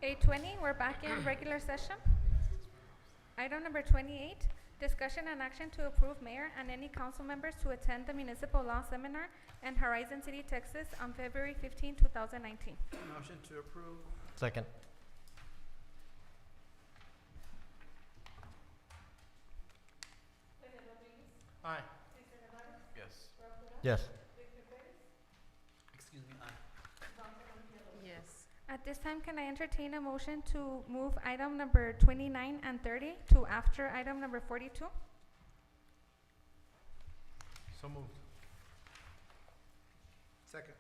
8:20, we're back in regular session. Item number 28, discussion and action to approve mayor and any council members to attend the municipal law seminar in Horizon City, Texas on February 15, 2019. Motion to approve. Second. Aye. Yes. Yes. Excuse me, aye. Yes. At this time, can I entertain a motion to move item number 29 and 30 to after item number 42? So moved. Second.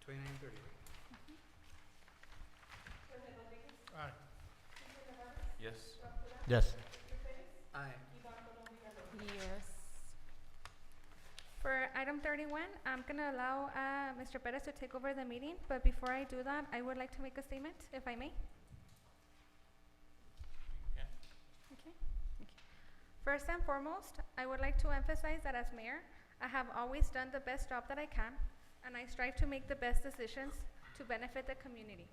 29:30. Aye. Yes. Yes. Aye. Yes. For item 31, I'm going to allow Mr. Perez to take over the meeting, but before I do that, I would like to make a statement, if I may. Okay. Okay. First and foremost, I would like to emphasize that as mayor, I have always done the best job that I can, and I strive to make the best decisions to benefit the community.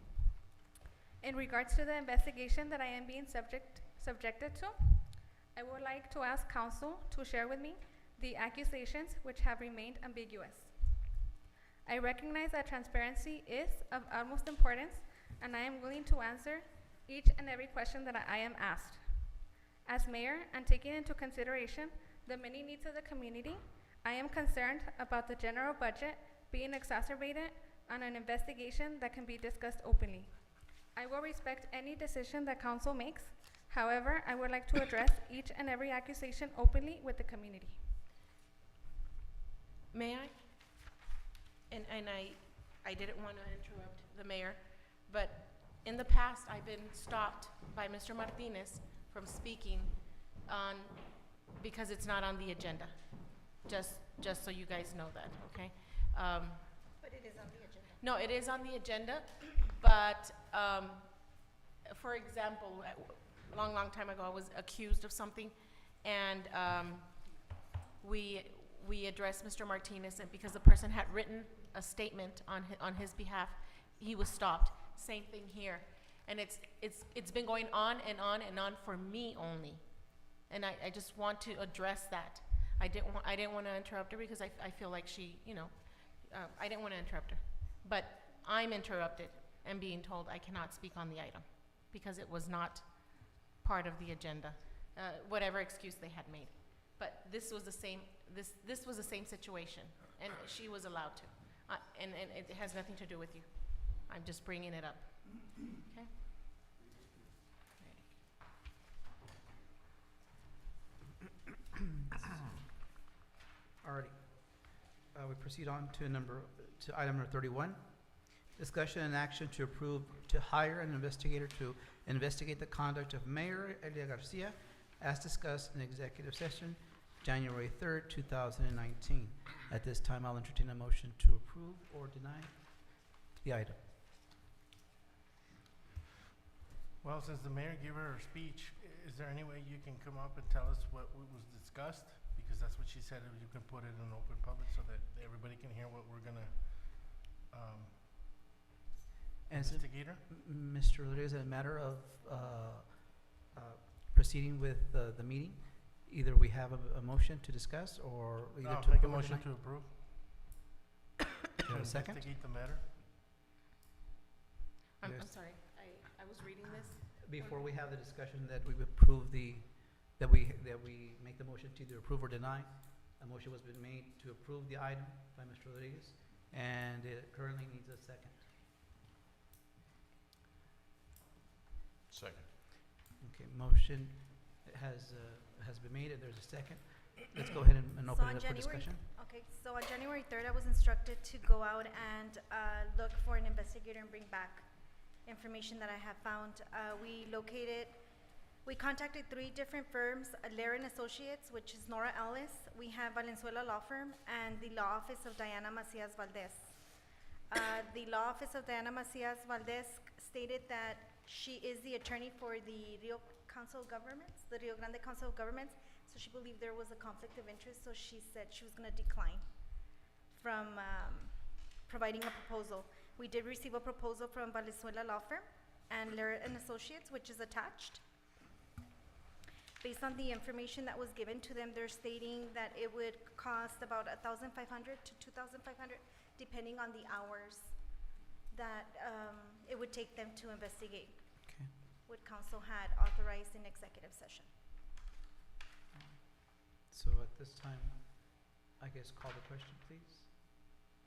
In regards to the investigation that I am being subjected to, I would like to ask council to share with me the accusations which have remained ambiguous. I recognize that transparency is of utmost importance, and I am willing to answer each and every question that I am asked. As mayor, and taking into consideration the many needs of the community, I am concerned about the general budget being exacerbated on an investigation that can be discussed openly. I will respect any decision that council makes. However, I would like to address each and every accusation openly with the community. May I? And I didn't want to interrupt the mayor, but in the past, I've been stopped by Mr. Martinez from speaking on, because it's not on the agenda. Just so you guys know that, okay? But it is on the agenda. No, it is on the agenda, but, for example, long time ago, I was accused of something, and we addressed Mr. Martinez, and because the person had written a statement on his behalf, he was stopped. Same thing here, and it's been going on and on and on for me only, and I just want to address that. I didn't want to interrupt her because I feel like she, I didn't want to interrupt her, but I'm interrupted and being told I cannot speak on the item because it was not part of the agenda, whatever excuse they had made. But this was the same. This was the same situation, and she was allowed to, and it has nothing to do with you. I'm just bringing it up. Okay. Alrighty. We proceed on to item number 31. Discussion and action to approve to hire an investigator to investigate the conduct of Mayor Elia Garcia as discussed in executive session January 3rd, 2019. At this time, I'll entertain a motion to approve or deny the item. Well, since the mayor gave her speech, is there any way you can come up and tell us what was discussed? Because that's what she said, if you can put it in open public so that everybody can hear what we're gonna investigate her? Mr. Rodriguez, in a matter of proceeding with the meeting, either we have a motion to discuss or either No, to make a approve or motion deny. to approve. Do you have a second? Investigate the matter. I'm Yes. sorry. I was reading this. Before we have the discussion that we approve that we make the motion to either approve or deny, a motion was been made to approve the item by Mr. Rodriguez, and it currently needs a second. Second. Okay, motion has been made, and there's a second. Let's go ahead and open it up for discussion. Okay, so on January 3rd, I was instructed to go out and look for an investigator and bring back information that I have found. We contacted 3 different firms, Laren Associates, which is Nora Ellis. We have Valenzuela Law Firm and the Law Office of Diana Macias Valdez. The Law Office of Diana Macias Valdez stated that she is the attorney for the Rio Council of Governments, the Rio Grande Council of Governments, so she believed there was a conflict of interest, so she said she was going to decline from providing a proposal. We did receive a proposal from Valenzuela Law Firm and Larrett and Associates, which is attached. Based on the information that was given to them, they're stating that it would cost about 1,500 to 2,500, depending on the hours that it would take them to investigate Okay. what council had authorized in executive session. So at this time, I guess call the question, please.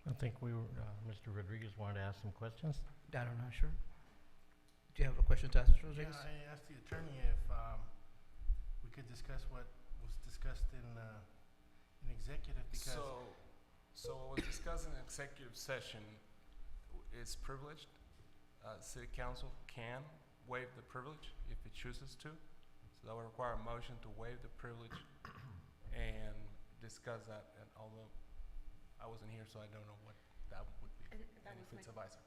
I think Mr. Rodriguez wanted to ask some questions. I'm not sure. Do you have a question to ask, Mr. Rodriguez? Yeah, I asked the attorney if we could discuss what was discussed in executive, because So what was discussed in executive session is privileged. City council can waive the privilege if it chooses to. So that would require a motion to waive the privilege and discuss that. And although I wasn't here, so I don't know what that would be. And that And was if it's my- advisor.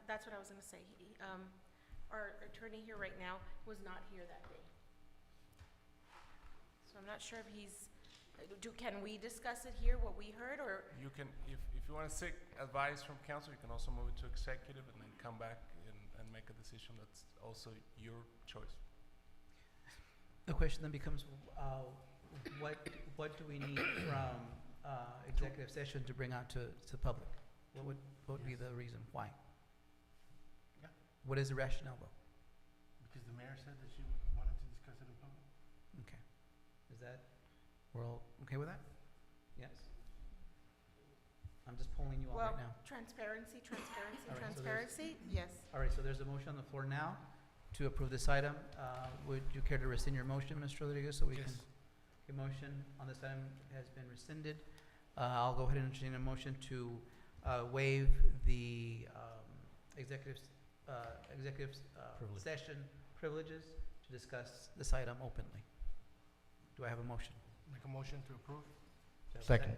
That's what I was gonna say. Our attorney here right now was not here that day. So I'm not sure if can we discuss it here, what we heard, or? You can, if you want to seek advice from council, you can also move it to executive and then come back and make a decision. That's also your choice. The question then becomes, what do we need from executive session to bring out to public? What would be the reason why? Yeah. What is the rationale though? because the mayor said that she wanted to discuss it in public. Okay. Is that, we're all okay with that? Yes? I'm just polling you all Well, right now. transparency, All right, so there's- yes. All right, so there's a motion on the floor now to approve this item. Would you care to rescind your motion, Mr. Rodriguez, so we can? Yes. Your motion on this item has been rescinded. I'll go ahead and entertain a motion to waive the executive Privilege. session privileges to discuss this item openly. Do I have a motion? Make a motion to approve. Do I have a Second.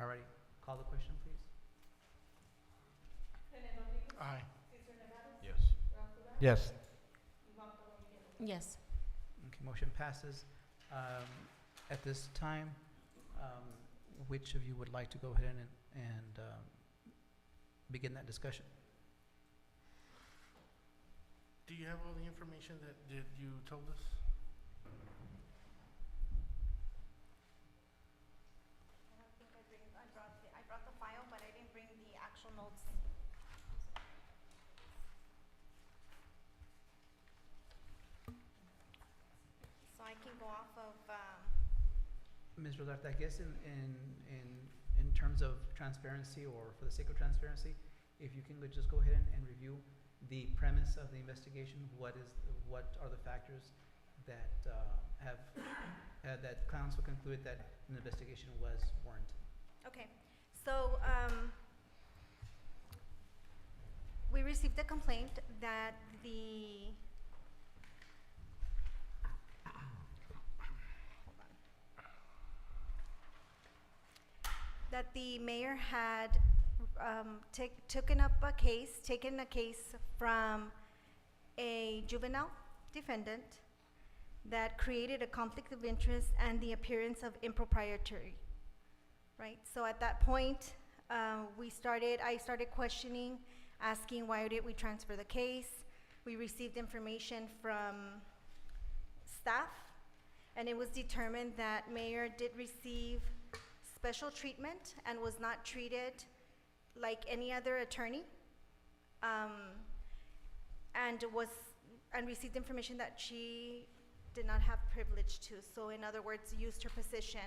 All righty, call the question, please. Aye. Yes. Yes. Yes. Okay, motion passes. At this time, which of you would like to go ahead and begin that discussion? Do you have all the information that you told us? I brought the file, but I didn't bring the actual notes. So I can go off of, Ms. Rodarte, I guess in terms of transparency, or for the sake of transparency, if you can just go ahead and review the premise of the investigation, what are the factors that that council concluded that an investigation was warranted? okay, so, we received a complaint that the mayor had taken a case from a juvenile defendant that created a conflict of interest and the appearance of impropriety, right? So at that point, I started questioning, asking why did we transfer the case. We received information from staff, and it was determined that mayor did receive special treatment and was not treated like any other attorney, and received information that she did not have privilege to. So in other words, used her position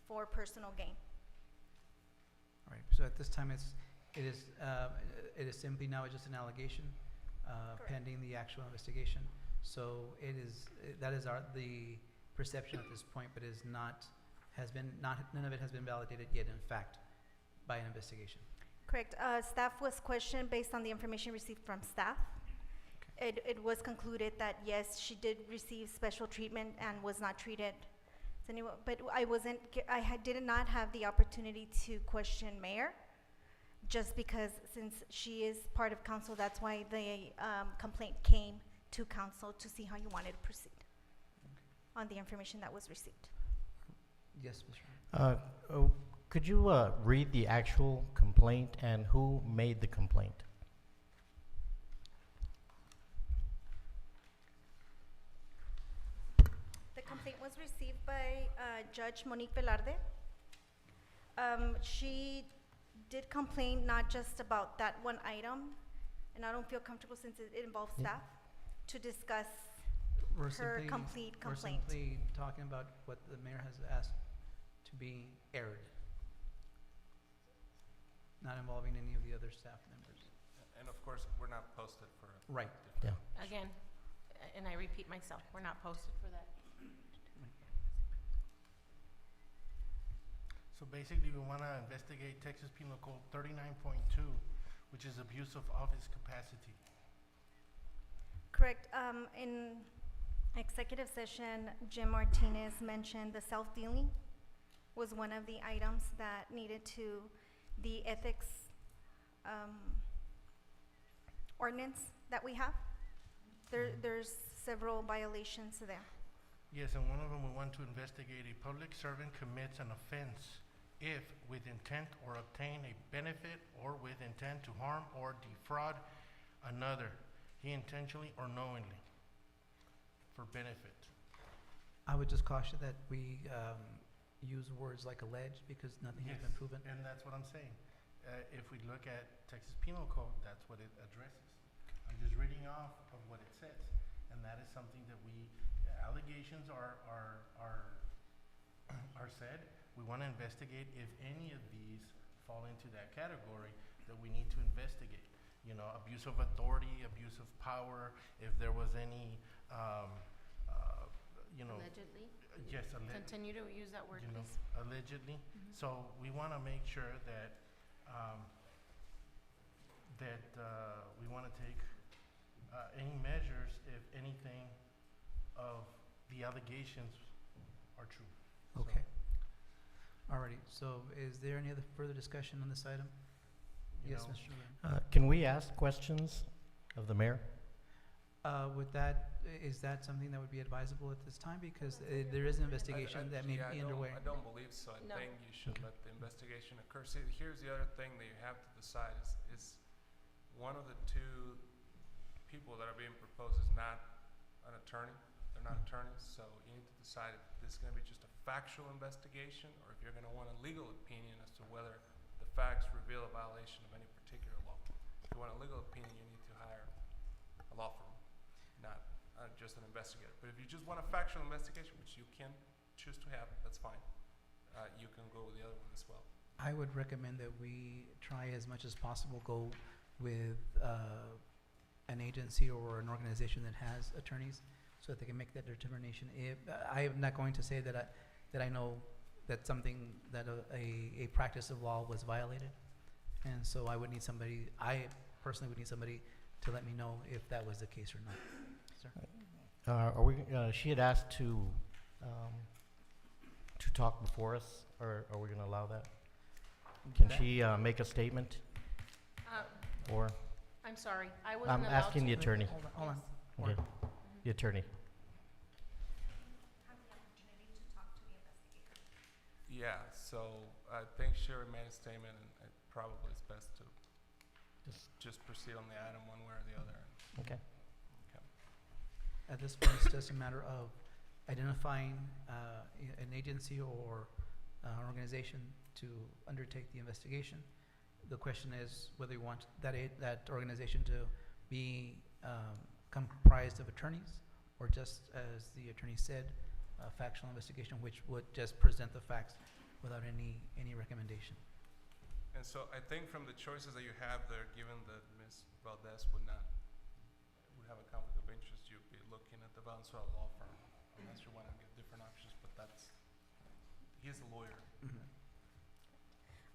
for personal gain. All right, so at this time, it is simply now just an allegation Correct. pending the actual investigation. So that is the perception at this point, but none of it has been validated yet, in fact, by an investigation. Correct. Staff was questioned based on the information received from staff. It was concluded that yes, she did receive special treatment and was not treated. But I did not have the opportunity to question mayor, just because since she is part of council, that's why the complaint came to council to see how you wanted to proceed on the information that was received. Yes, Mr. Ryan. Could you read the actual complaint and who made the complaint? The complaint was received by Judge Monique Velarde. She did complain not just about that one item, and I don't feel comfortable since it involves Yeah. staff to discuss We're her simply- complete complaint. We're simply talking about what the mayor has asked to be aired, not involving any of the other staff members. And of course, we're not posted for. Right. Yeah. Again, and I repeat myself, we're not posted for that. So basically, we want to investigate Texas Penal Code 39.2, which is abuse of office capacity. Correct. In executive session, Jim Martinez mentioned the self-dealing was one of the items that needed to, the ethics ordinance that we have. There's several violations there. Yes, and one of them, we want to investigate a public servant commits an offense if with intent or obtain a benefit or with intent to harm or defraud another, he intentionally or knowingly for benefit. I would just caution that we use words like alleged because nothing has been Yes, proven. and that's what I'm saying. If we look at Texas Penal Code, that's what it addresses. I'm just reading off of what it says, and that is something that allegations are said. We want to investigate if any of these fall into that category that we need to investigate. You know, abuse of authority, abuse of power, if there was any, Allegedly. yes, Continue to use that word, you know, please. allegedly. So we want to make sure that, we want to take any measures if anything of the allegations are true. So, Okay. Alrighty, so is there any other further discussion on this item? you Yes, know, Mr. Rivera. Can we ask questions of the mayor? Is that something that would be advisable at this time? Because there is an investigation that may Yeah, be underway. I don't believe so. I No. think you should Okay. let the investigation occur. See, here's the other thing that you have to decide is one of the two people that are being proposed is not an attorney. They're not attorneys, so you need to decide if this is gonna be just a factual investigation or if you're gonna want a legal opinion as to whether the facts reveal a violation of any particular law. If you want a legal opinion, you need to hire a law firm, not just an investigator. But if you just want a factual investigation, which you can choose to have, that's fine. You can go with the other one as well. I would recommend that we try as much as possible go with an agency or an organization that has attorneys so that they can make that determination. If I am not going to say that I know that something that a practice of law was violated, and so I would need somebody. I personally would need somebody to let me know if that was the case or not. Sir. She had asked to talk before us, or are we going to allow that? Can she make a statement, or, I'm sorry, I wasn't I'm allowed asking to. the attorney, Hold on. okay, the attorney. Yeah, so I think she made a statement, and it probably is best to just proceed on the item one way or the other. Okay. Okay. At this point, it's just a matter of identifying an agency or organization to undertake the investigation. The question is whether you want that organization to be comprised of attorneys, or just, as the attorney said, a factual investigation, which would just present the facts without any recommendation. And so I think from the choices that you have there, given that Ms. Valdez would have a conflict of interest, you'd be looking at the Valenzuela law firm, unless you want to get different options, but he's a lawyer.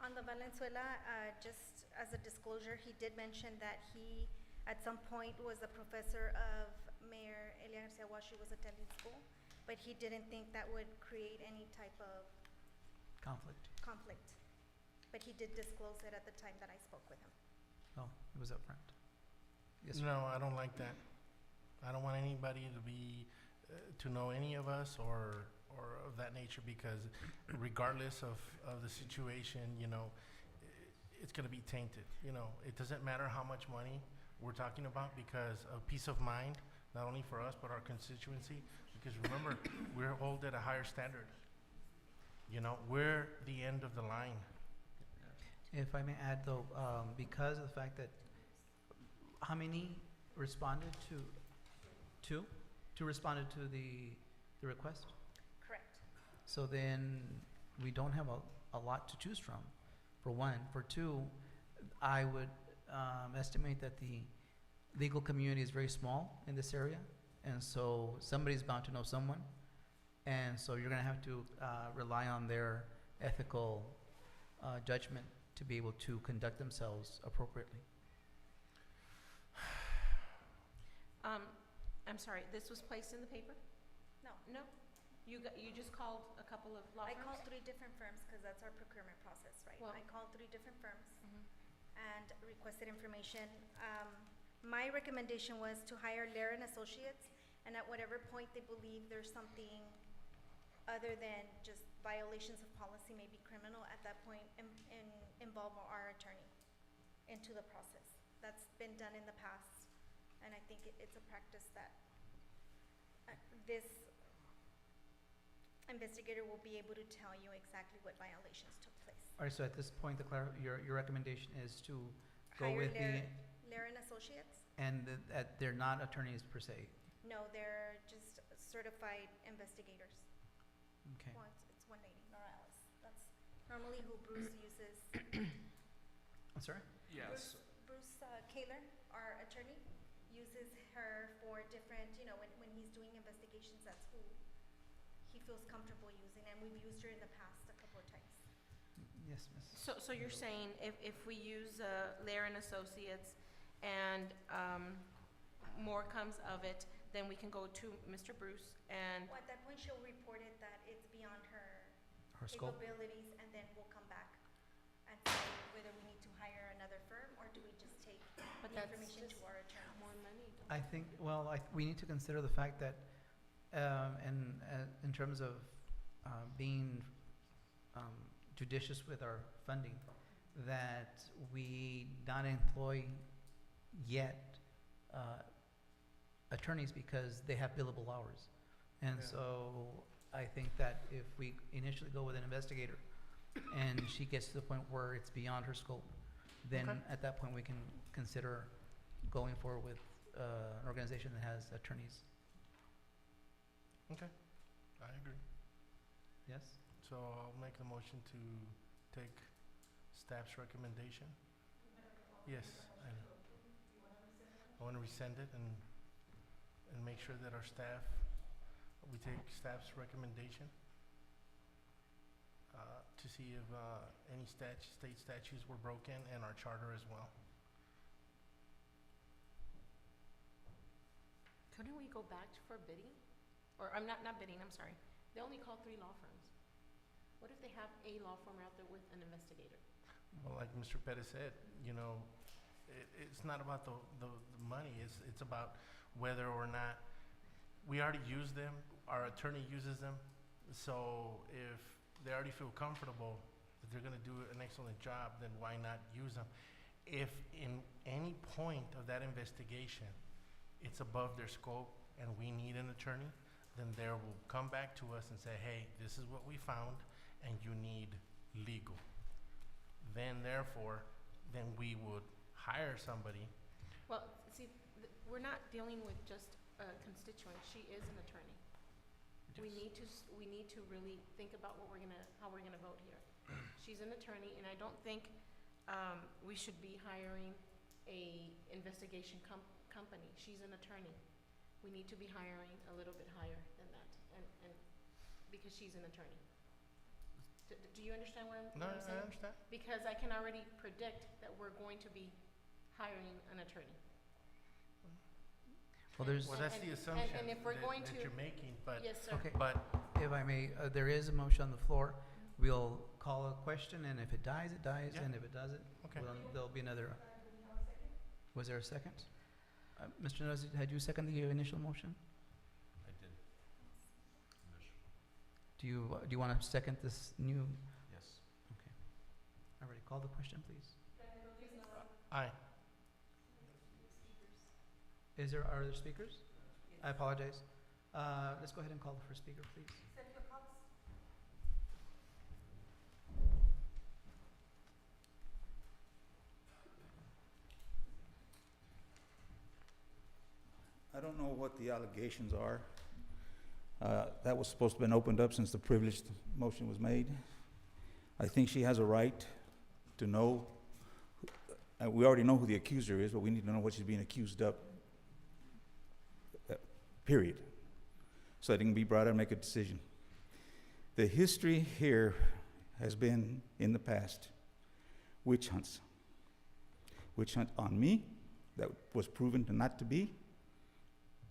On the Valenzuela, just as a disclosure, he did mention that he, at some point, was a professor of Mayor Elia Garcia while she was attending school, but he didn't think that would create any type of Conflict. conflict. But he did disclose it at the time that I spoke with him. Oh, it was up front. Yes, sir. No, I don't like that. I don't want anybody to know any of us or of that nature. nature, because regardless of the situation, you know, it's gonna be tainted, you know. It doesn't matter how much money we're talking about, because of peace of mind, not only for us, but our constituency, because remember, we're held at a higher standard. You know, we're the end of the line. If I may add though, because of the fact that, how many responded to, two? Two responded to the request? Correct. So then we don't have a lot to choose from, for one. For two, I would estimate that the legal community is very small in this area, and so somebody's bound to know someone, and so you're gonna have to rely on their ethical judgment to be able to conduct themselves appropriately. I'm sorry, this was placed in the paper? No. No? You just called a couple of law I firms? called 3 different firms because that's our procurement process, right? Well- I called 3 different firms Mhm. and requested information. My recommendation was to hire Lair and Associates, and at whatever point they believe there's something other than just violations of policy, maybe criminal, at that point, involve our attorney into the process. That's been done in the past, and I think it's a practice that this investigator will be able to tell you exactly what violations took place. All right, so at this point, your recommendation is to go Hire with the, Lair and Associates? and that they're not attorneys per se. No, they're just certified investigators. Okay. Well, it's one lady, Nora Ellis. That's normally who Bruce uses. I'm sorry? Yes. Bruce Kaler, our attorney, uses her for different, you know, when he's doing investigations, that's who he feels comfortable using, and we've used her in the past a couple of times. Yes, Ms. So you're saying if we use Lair and Associates and more comes of it, then we can go to Mr. Bruce and, Well, at that point, she'll report it that it's beyond her Her scope? capabilities, and then we'll come back and say whether we need to hire another firm, or do we just take but the that's information just to our attorney. more money. I think, well, we need to consider the fact that, in terms of being judicious with our funding, that we not employ yet attorneys because they have billable hours. And Yeah. so I think that if we initially go with an investigator and she gets to the point where it's beyond her scope, then Okay. at that point we can consider going forward with an organization that has attorneys. Okay, I agree. Yes? So I'll make the motion to take staff's recommendation. Yes, I know. I want to resend it and make sure that our staff, we take staff's recommendation to see if any state statutes were broken, and our charter as well. Couldn't we go back for bidding? Or, I'm not bidding, I'm sorry. They only called 3 law firms. What if they have a law firm out there with an investigator? Well, like Mr. Pettis said, you know, it's not about the money, it's about whether or not, we already use them, our attorney uses them, so if they already feel comfortable that they're gonna do an excellent job, then why not use them? If in any point of that investigation, it's above their scope and we need an attorney, then they will come back to us and say, hey, this is what we found and you need legal. Then therefore, then we would hire somebody. Well, see, we're not dealing with just a constituent. She is an attorney. We need to really think about how we're gonna vote here. She's an attorney, and I don't think we should be hiring a investigation company. She's an attorney. We need to be hiring a little bit higher than that, and because she's an attorney. Do you understand what I'm No, saying? I understand. Because I can already predict that we're going to be hiring an attorney. Well, there's, Well, that's the assumption and if we're going that to- you're making, but, Yes, sir. okay, but if I may, there is a motion on the floor. We'll call a question, and if it dies, it dies, Yeah. and if it doesn't, Okay. there'll be another. Was there a second? Mr. Nunes, had you seconded the initial motion? I did. Do you want to second this new? Yes. Okay. Already call the question, please. Aye. Are there speakers? I apologize. Let's go ahead and call the first speaker, please. I don't know what the allegations are. That was supposed to have been opened up since the privileged motion was made. I think she has a right to know, we already know who the accuser is, but we need to know what she's being accused of, period. So that it can be brought out and make a decision. The history here has been, in the past, witch hunts. Witch hunt on me, that was proven to not to be.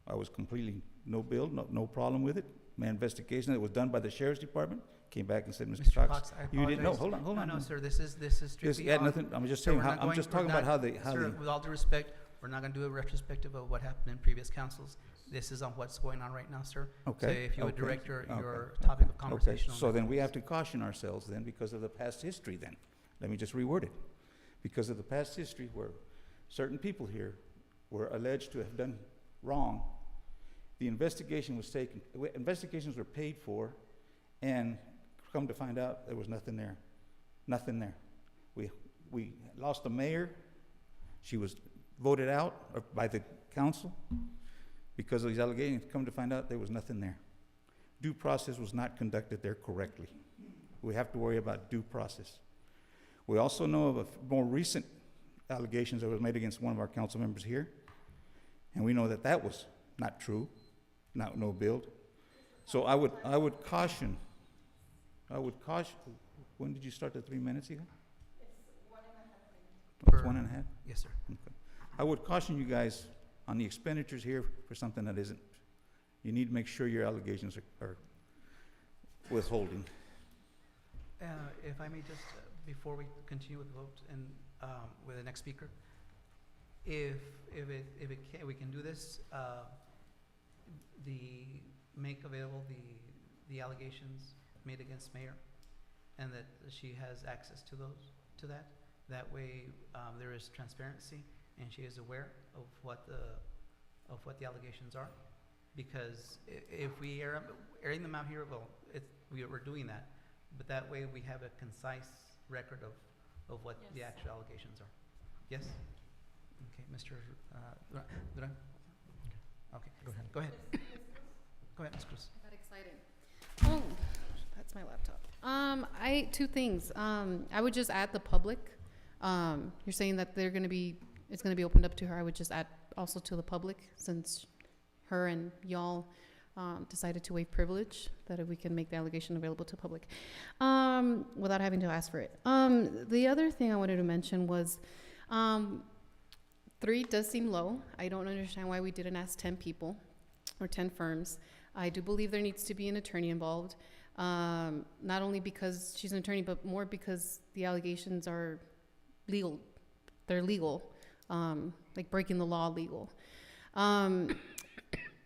I was completely no bill, no problem with it. My investigation that was done by the sheriff's department came back and said, Mr. Cox, I you didn't know. apologize. Hold on. No, sir, this is strictly Yeah, on. nothing. I'm just Sir, saying. we're not I'm going- just we're talking about not- how they. Sir, with all due respect, we're not gonna do a retrospective of what happened in previous councils. This is on what's going on right now, sir. Okay. So if you would okay, direct your okay, topic of okay. conversation on So that. then we have to caution ourselves then because of the past history then. Let me just reword it. Because of the past history where certain people here were alleged to have done wrong, the investigation was taken, investigations were paid for, and come to find out there was nothing there. Nothing there. We lost the mayor. She was voted out by the council because of these allegations. Come to find out there was nothing there. Due process was not conducted there correctly. We have to worry about due process. We also know of more recent allegations that was made against one of our council members here, and we know that that was not true, no build. So I would caution, when did you start the 3 minutes again? It's 1.5? Yes, sir. Okay. I would caution you guys on the expenditures here for something that isn't. You need to make sure your allegations are withholding. If I may just, before we continue with the vote and, with the next speaker, we can do this, make available the allegations made against mayor, and that she has access to that. That way, there is transparency, and she is aware of what the allegations are. Because if we airing them out here, well, we're doing that, but that way we have a concise record of what the Yes. actual allegations are. Yes? Okay, Mr. Duran? Okay, Go ahead. Go ahead, Ms. Cruz. I got excited. Oh, that's my laptop. Two things. I would just add the public. You're saying that it's gonna be opened up to her. I would just add also to the public, since her and y'all decided to waive privilege, that if we can make the allegation available to public without having to ask for it. The other thing I wanted to mention was 3 does seem low. I don't understand why we didn't ask 10 people or 10 firms. I do believe there needs to be an attorney involved, not only because she's an attorney, but more because the allegations are legal. They're legal, like breaking the law legal.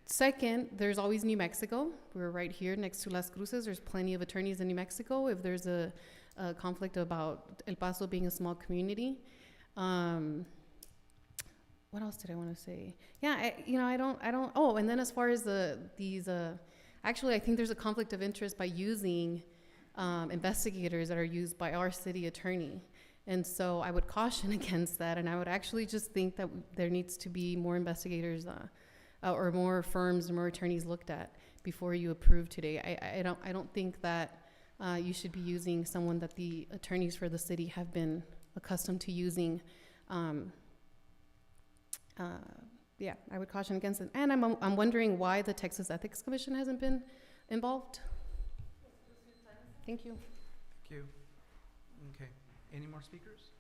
Second, there's always New Mexico. We're right here next to Las Cruces. There's plenty of attorneys in New Mexico if there's a conflict about El Paso being a small community. What else did I want to say? Yeah, I don't. Oh, and then as far as actually, I think there's a conflict of interest by using investigators that are used by our city attorney. And so I would caution against that. And I would actually just think that there needs to be more investigators or more firms or more attorneys looked at before you approve today. I don't think that you should be using someone that the attorneys for the city have been accustomed to using. Yeah, I would caution against it. And I'm wondering why the Texas Ethics Commission hasn't been involved. Thank you. Thank you. Okay, any more speakers?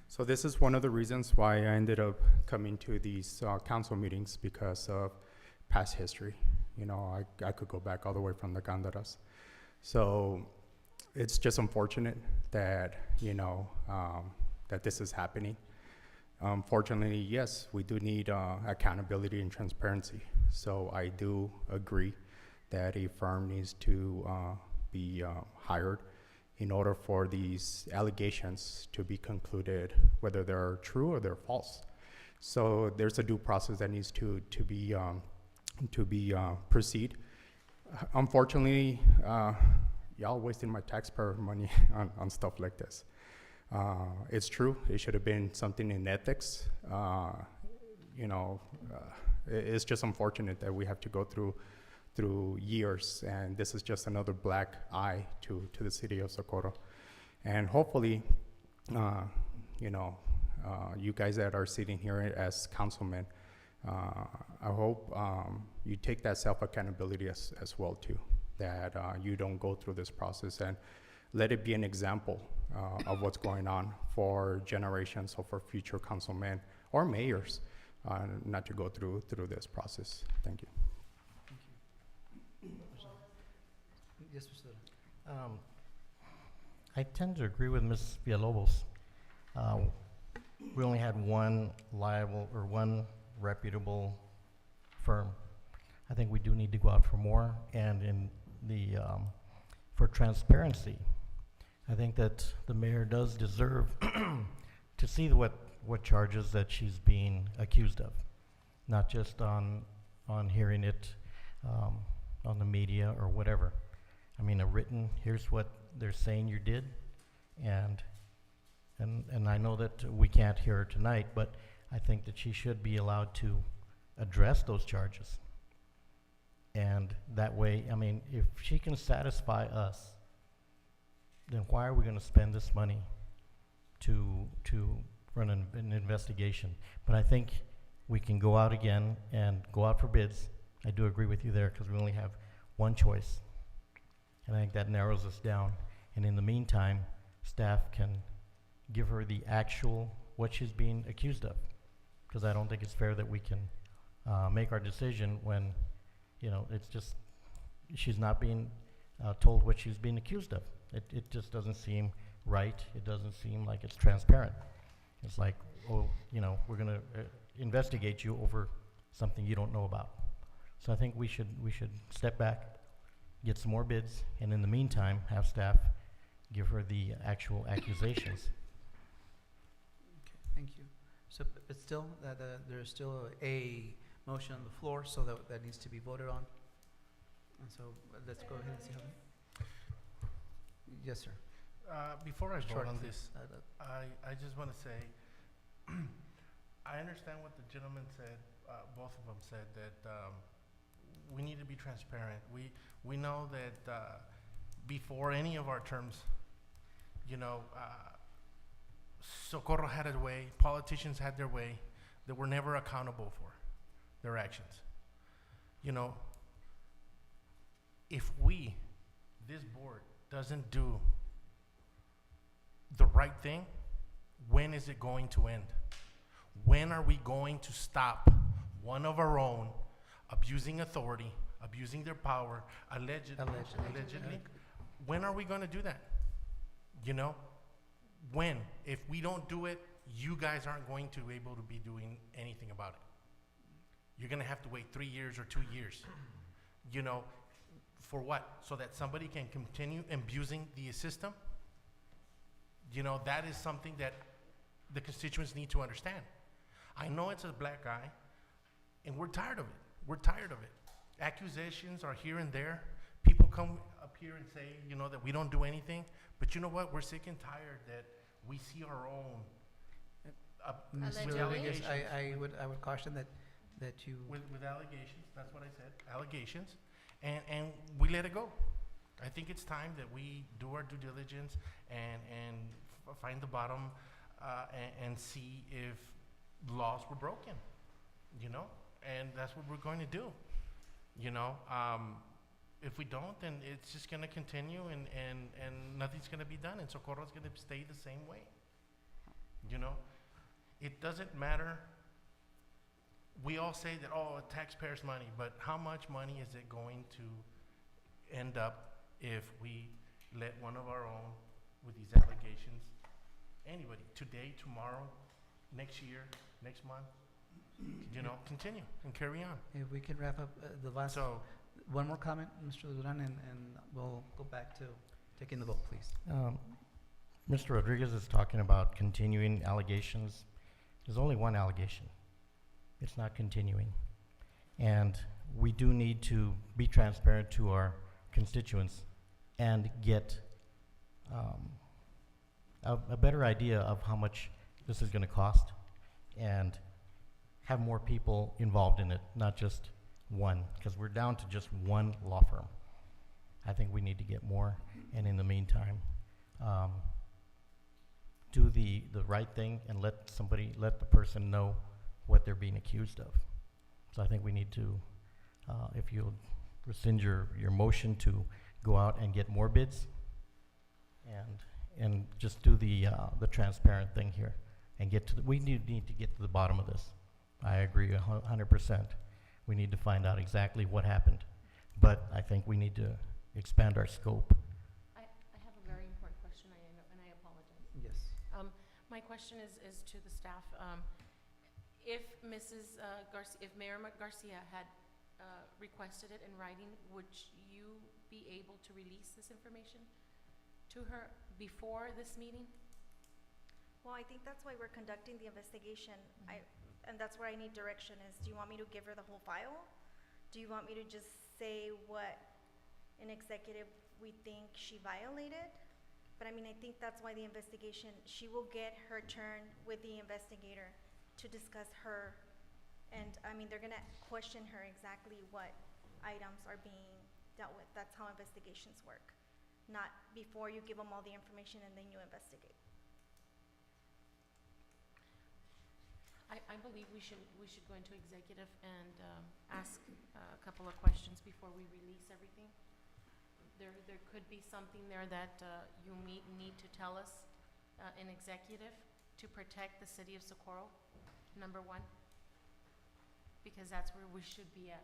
So this is one of the reasons why I ended up coming to these council meetings, because of past history. You know, I could go back all the way from the Gandaras. So it's just unfortunate that, that this is happening. Unfortunately, yes, we do need accountability and transparency. So I do agree that a firm needs to be hired in order for these allegations to be concluded, whether they're true or they're false. So there's a due process that needs to be proceed. Unfortunately, y'all wasting my taxpayer money on stuff like this. It's true, it should have been something in ethics. It's just unfortunate that we have to go through years, and this is just another black eye to the city of Socorro. And hopefully, you guys that are sitting here as councilmen, I hope you take that self-accountability as well too, that you don't go through this process, and let it be an example of what's going on for generations or for future councilmen or mayors, not to go through this process. Thank you. Yes, Mr. Soto. I tend to agree with Ms. Villalobos. We only had one liable or one reputable firm. I think we do need to go out for more, and in the for transparency, I think that the mayor does deserve to see what charges that she's being accused of, not just on hearing it on the media or whatever. I mean, a written, here's what they're saying you did, and I know that we can't hear her tonight, but I think that she should be allowed to address those charges. And that way, I mean, if she can satisfy us, then why are we going to spend this money to run an investigation? But I think we can go out again and go out for bids. I do agree with you there, because we only have one choice. And I think that narrows us down. And in the meantime, staff can give her the actual, what she's being accused of. Because I don't think it's fair that we can make our decision when, it's just, she's not being told what she's being accused of. It just doesn't seem right. It doesn't seem like it's transparent. It's like, we're gonna investigate you over something you don't know about. So I think we should step back, get some more bids, and in the meantime, have staff give her the actual accusations. Okay, thank you. So, but still, there's still a motion on the floor, so that needs to be voted on. And so, let's go ahead and see how. Yes, sir. Before I vote Short, on please. this, I just want to say, I understand what the gentleman said, both of them said, that we need to be transparent. We know that before any of our terms, Socorro had a way, politicians had their way, that were never accountable for their actions. If this board, doesn't do the right thing, when is it going to end? When are we going to stop one of our own abusing authority, abusing their power, allegedly? When are we going to do that? When? If we don't do it, you guys aren't going to be able to be doing anything about it. You're going to have to wait 3 years or 2 years. For what? So that somebody can continue abusing the system? That is something that the constituents need to understand. I know it's a black eye, and we're tired of it. We're tired of it. Accusations are here and there. People come up here and say, that we don't do anything. But you know what? We're sick and tired that we see our own Ms. Allegedly. Rodriguez, I would caution that you. with allegations. That's what I said. Allegations. And we let it go. I think it's time that we do our due diligence and find the bottom and see if laws were broken, and that's what we're going to do. If we don't, then it's just going to continue and nothing's going to be done, and Socorro's going to stay the same way. It doesn't matter. We all say that, taxpayers' money, but how much money is it going to end up if we let one of our own with these allegations, anybody, today, tomorrow, next year, next month, you know, continue and carry on. If we can wrap up the last, So, one more comment, Mr. Duran, and we'll go back to taking the vote, please. Mr. Rodriguez is talking about continuing allegations. There's only one allegation. It's not continuing. And we do need to be transparent to our constituents and get a better idea of how much this is gonna cost and have more people involved in it, not just one, because we're down to just one law firm. I think we need to get more, and in the meantime, do the right thing and let the person know what they're being accused of. So I think we need to, if you'll rescind your motion to go out and get more bids and just do the transparent thing here and get to we need to get to the bottom of this. I agree 100%. We need to find out exactly what happened, but I think we need to expand our scope. I have a very important question, and I apologize. Yes. My question is to the staff. If Mrs. Garcia, if Mayor Garcia had requested it in writing, would you be able to release this information to her before this meeting? Well, I think that's why we're conducting the investigation. And that's where I need direction is, do you want me to give her the whole file? Do you want me to just say what an executive we think she violated? But I mean, I think that's why the investigation, she will get her turn with the investigator to discuss her. And I mean, they're gonna question her exactly what items are being dealt with. That's how investigations work. Not before you give them all the information and then you investigate. I believe we should go into executive and ask a couple of questions before we release everything. There could be something there that you need to tell us in executive to protect the city of Socorro, number one, because that's where we should be at.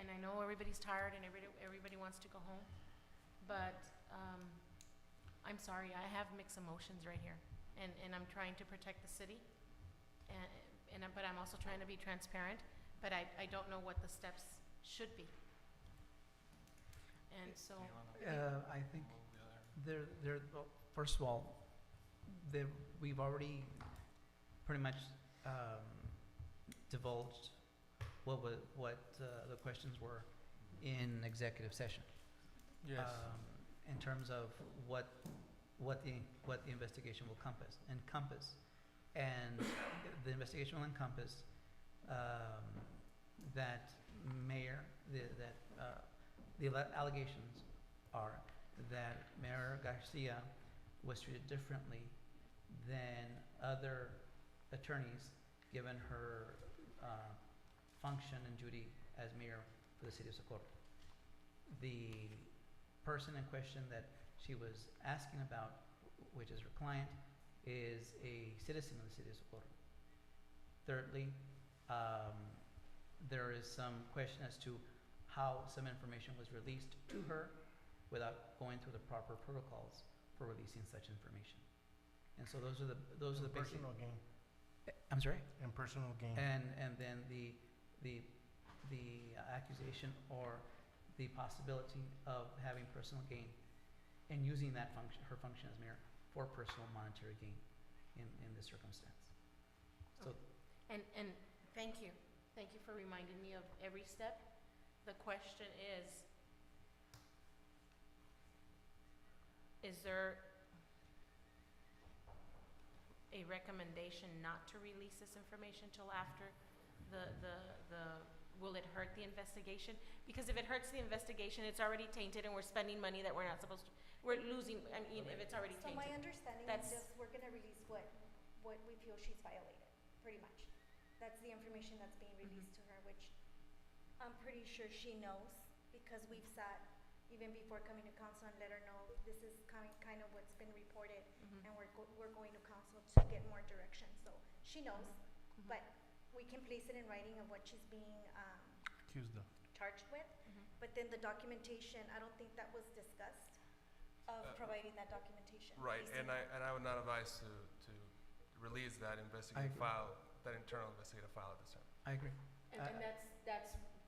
And I know everybody's tired and everybody wants to go home, but I'm sorry, I have mixed emotions right here, and I'm trying to protect the city. But I'm also trying to be transparent, but I don't know what the steps should be. And so. I think well, first of all, we've already pretty much divulged what the questions were in executive session. yes. In terms of what the investigation will encompass. And the investigation will encompass that the allegations are that Mayor Garcia was treated differently than other attorneys given her function and duty as mayor for the city of Socorro. The person in question that she was asking about, which is her client, is a citizen of the city of Socorro. Thirdly, there is some question as to how some information was released to her without going through the proper protocols for releasing such information. And so those are the basic. Personal gain. I'm sorry. And personal gain. And then the accusation or the possibility of having personal gain and using that function, her function as mayor, for personal monetary gain in this circumstance. So, And thank you for reminding me of every step. The question is there a recommendation not to release this information till after will it hurt the investigation? Because if it hurts the investigation, it's already tainted and we're spending money that we're not supposed to. We're losing, I mean, if it's already So tainted. my understanding That's- is just we're gonna release what we feel she's violated, pretty much. That's the information that's being released to her, which I'm pretty sure she knows, because we've sat even before coming to council and let her know this is kind of what's been reported, Mhm. and we're going to council to get more direction. So she knows, Mhm. but we can place it in writing of what she's being Accused of. charged with. Mhm. But then the documentation, I don't think that was discussed, of providing that documentation. Right, releasing and I would not advise to release that investigative agree. file, that internal investigative file at this time. I agree. And, Uh,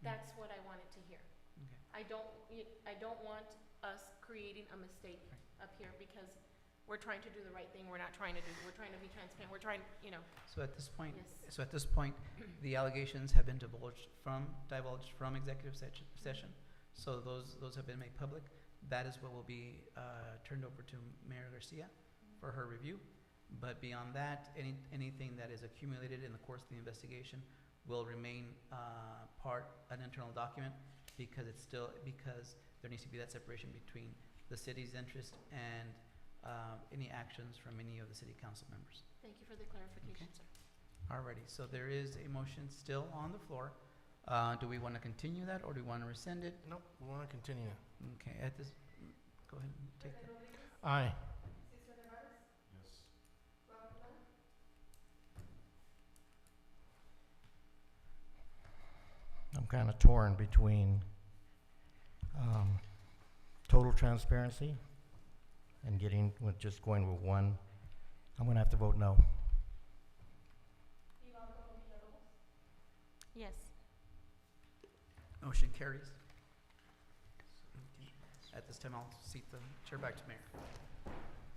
that's what I wanted to hear. Okay. I don't want us creating a mistake up here because we're trying to do the right thing, we're not trying to we're trying to be transparent, we're trying, you know, So at this point, yes. the allegations have been divulged from executive session. So those have been made public. That is what will be turned over to Mayor Garcia for her review. But beyond that, anything that is accumulated in the course of the investigation will remain an internal document because there needs to be that separation between the city's interest and any actions from any of the city council members. Thank you for the clarification, sir. Alrighty, so there is a motion still on the floor. Do we want to continue that or do we want to rescind it? Nope, we want to continue. Okay, at this, go ahead and take that. Aye. I'm kind of torn between total transparency and just going with one. I'm going to have to vote no. Yes. Motion carries. At this time, I'll seat the chair back to Mayor.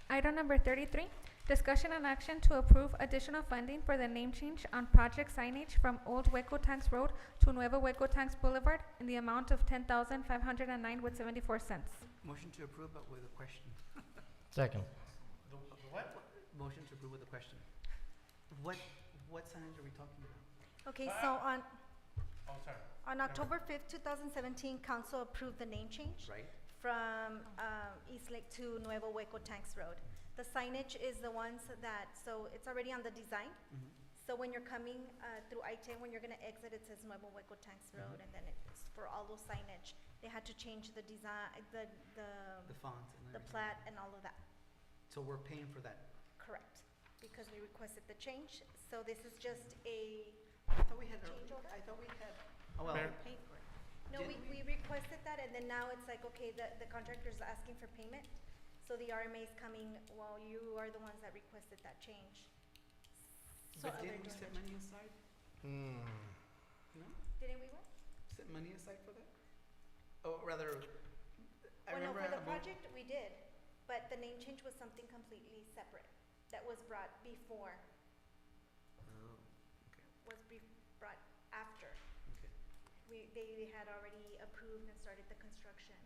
Item number 33, discussion and action to approve additional funding for the name change on project signage from Old Hueco Tanks Road to Nuevo Hueco Tanks Boulevard in the amount of $10,509.74. Motion to approve, but with a question. Second. The what? Motion to approve with a question. What signage are we talking about? Okay, so Oh, sorry. on October 5th, 2017, council approved the name change Right? from East Lake to Nuevo Hueco Tanks Road. The signage is the ones so it's already on the design. Mhm. So when you're coming through I-10, when you're gonna exit, it says Nuevo Hueco Tanks Road, and then it's for all those signage. They had to change the design, The fonts and the everything. plat and all of that. So we're paying for that. Correct, because we requested the change. So this is just a I thought we had, change order. oh, well, Mayor? Paid for it. No, Didn't we requested that, and then now it's like, okay, the contractor's asking for payment. So the RMA is coming, well, you are the ones that requested that change. So but didn't we they're set doing money aside? Hmm. No? Didn't we what? Set money aside for that? Oh, rather, I Well, no, remember. for the project, we did, but the name change was something completely separate that was brought before, Oh, brought after. okay. They had already approved and started the construction.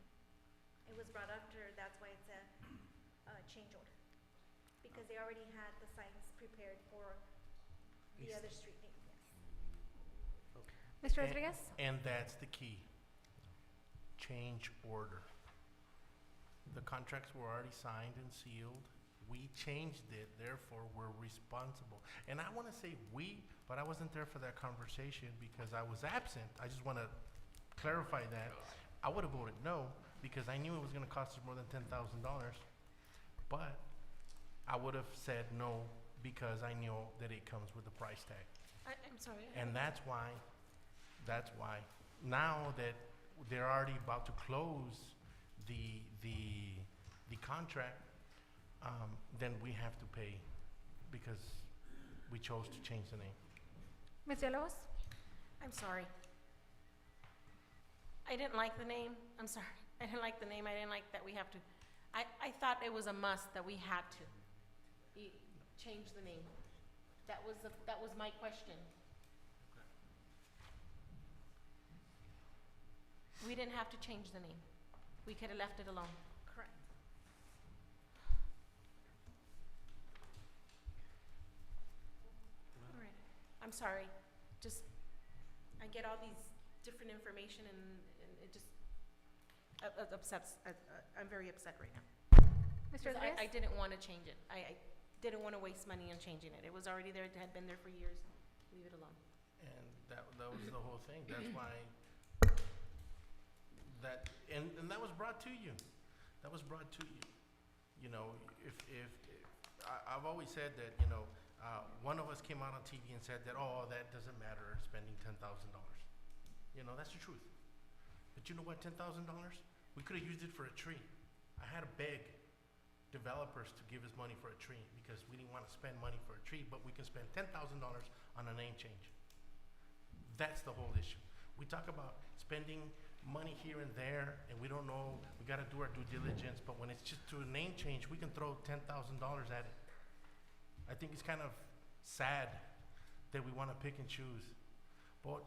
It was brought after, that's why it's a change order. Because they already had the signs prepared for the East. other street name, yes. Mr. And- Rodriguez? And that's the key. Change order. The contracts were already signed and sealed. We changed it, therefore we're responsible. And I want to say we, but I wasn't there for that conversation because I was absent. I just want to clarify that. I would have voted no because I knew it was going to cost us more than $10,000. But I would have said no because I knew that it comes with a price tag. I'm sorry. And that's why, now that they're already about to close the contract, then we have to pay because we chose to change the name. Ms. Villalobos? I'm sorry. I didn't like the name. I'm sorry. I didn't like the name. I didn't like that we have to. I thought it was a must that we had to change the name. That was my question. We didn't have to change the name. We could have left it alone. Correct. All right. I'm sorry. Just, I get all these different information and it just upsets, I'm very upset right now. Mr. 'Cause Rodriguez? I didn't want to change it. I didn't want to waste money on changing it. It was already there, it had been there for years. Leave it alone. And that was the whole thing. That's why and that was brought to you. That was brought to you. You know, if I've always said that, you know, One of us came out on TV and said that, oh, that doesn't matter, spending $10,000. You know, that's the truth. But you know what, $10,000? We could have used it for a tree. I had to beg developers to give us money for a tree because we didn't want to spend money for a tree, but we can spend $10,000 on a name change. That's the whole issue. We talk about spending money here and there, and we don't know, we got to do our due diligence, but when it's just to a name change, we can throw $10,000 at it. I think it's kind of sad that we want to pick and choose, but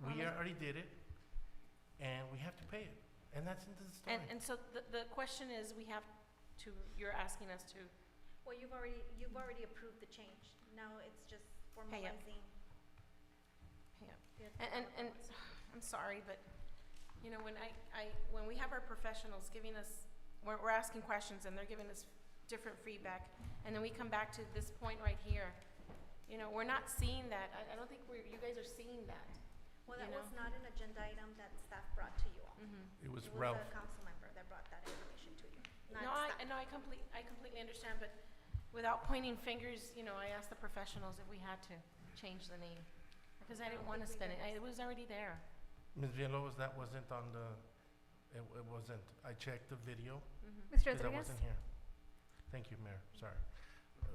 we already did it, and we have to pay it, and that's into the story. And so the question is, you're asking us to, Well, you've already approved the change. Now it's just Pay up. formalizing. pay up. the And I'm sorry, but, you know, when when we have our professionals giving us, we're asking questions and they're giving us different feedback, and then we come back to this point right here, you know, we're not seeing that. I don't think you guys are seeing that. Well, you that was know. not an agenda item that staff brought to you all. It was It Ralph. was a council member that brought that information to you, not No, staff. I completely understand, but without pointing fingers, you know, I asked the professionals if we had to change the name, because I didn't want to spend it. It was already there. Ms. Villalobos, that wasn't on the, it wasn't. I checked the video, Mr. because I Rodriguez? wasn't here. Thank you, Mayor, sorry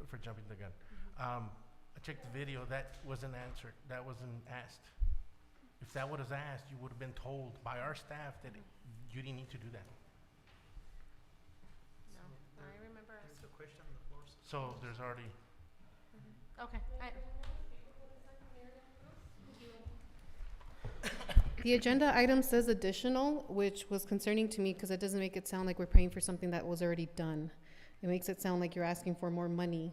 for jumping the gun. I checked the video, that wasn't answered, that wasn't asked. If that was asked, you would have been told by our staff that you didn't need to do that. No, I remember us. There's a question on the floor. So there's already, Okay. The agenda item says additional, which was concerning to me because it doesn't make it sound like we're paying for something that was already done. It makes it sound like you're asking for more money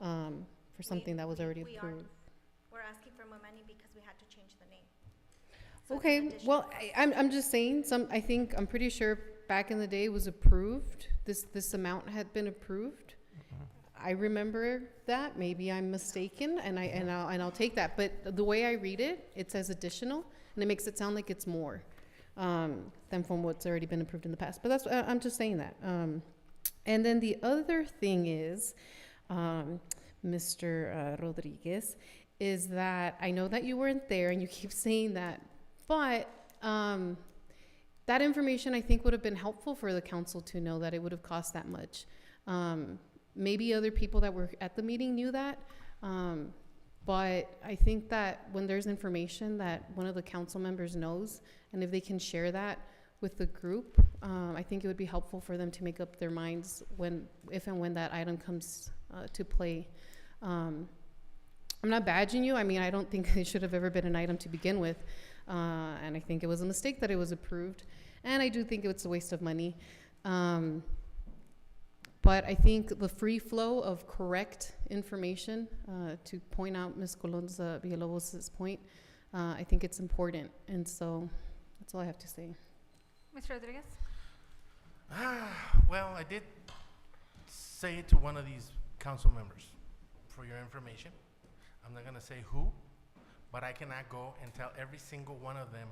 for something that was already We are. approved. We're asking for more money because we had to change the name. So it's an Okay, additional well, cost. I'm just saying, I'm pretty sure back in the day it was approved, this amount had been approved. I remember that, maybe I'm mistaken, and I'll take that, but the way I read it, it says additional, and it makes it sound like it's more, than from what's already been approved in the past, but that's, I'm just saying that. And then the other thing is, Mr. Rodriguez, is that I know that you weren't there and you keep saying that, but that information I think would have been helpful for the council to know that it would have cost that much. Maybe other people that were at the meeting knew that, but I think that when there's information that one of the council members knows, and if they can share that with the group, I think it would be helpful for them to make up their minds if and when that item comes to play. I'm not badging you. I mean, I don't think it should have ever been an item to begin with. And I think it was a mistake that it was approved. And I do think it's a waste of money. But I think the free flow of correct information, to point out Ms. Colon's, Villalobos' point, I think it's important. And so that's all I have to say. Mr. Rodriguez? well, I did say it to one of these council members for your information. I'm not gonna say who, but I cannot go and tell every single one of them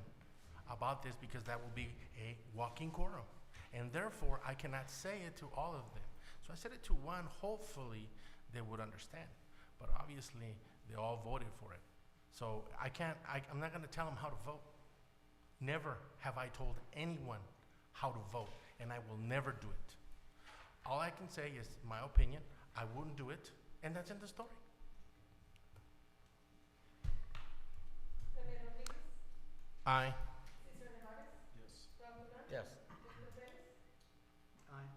about this because that will be a walking quorum. And therefore, I cannot say it to all of them. So I said it to one, hopefully they would understand. But obviously, they all voted for it. So I'm not gonna tell them how to vote. Never have I told anyone how to vote, and I will never do it. All I can say is my opinion, I wouldn't do it, and that's in the story. Aye. Yes. Aye.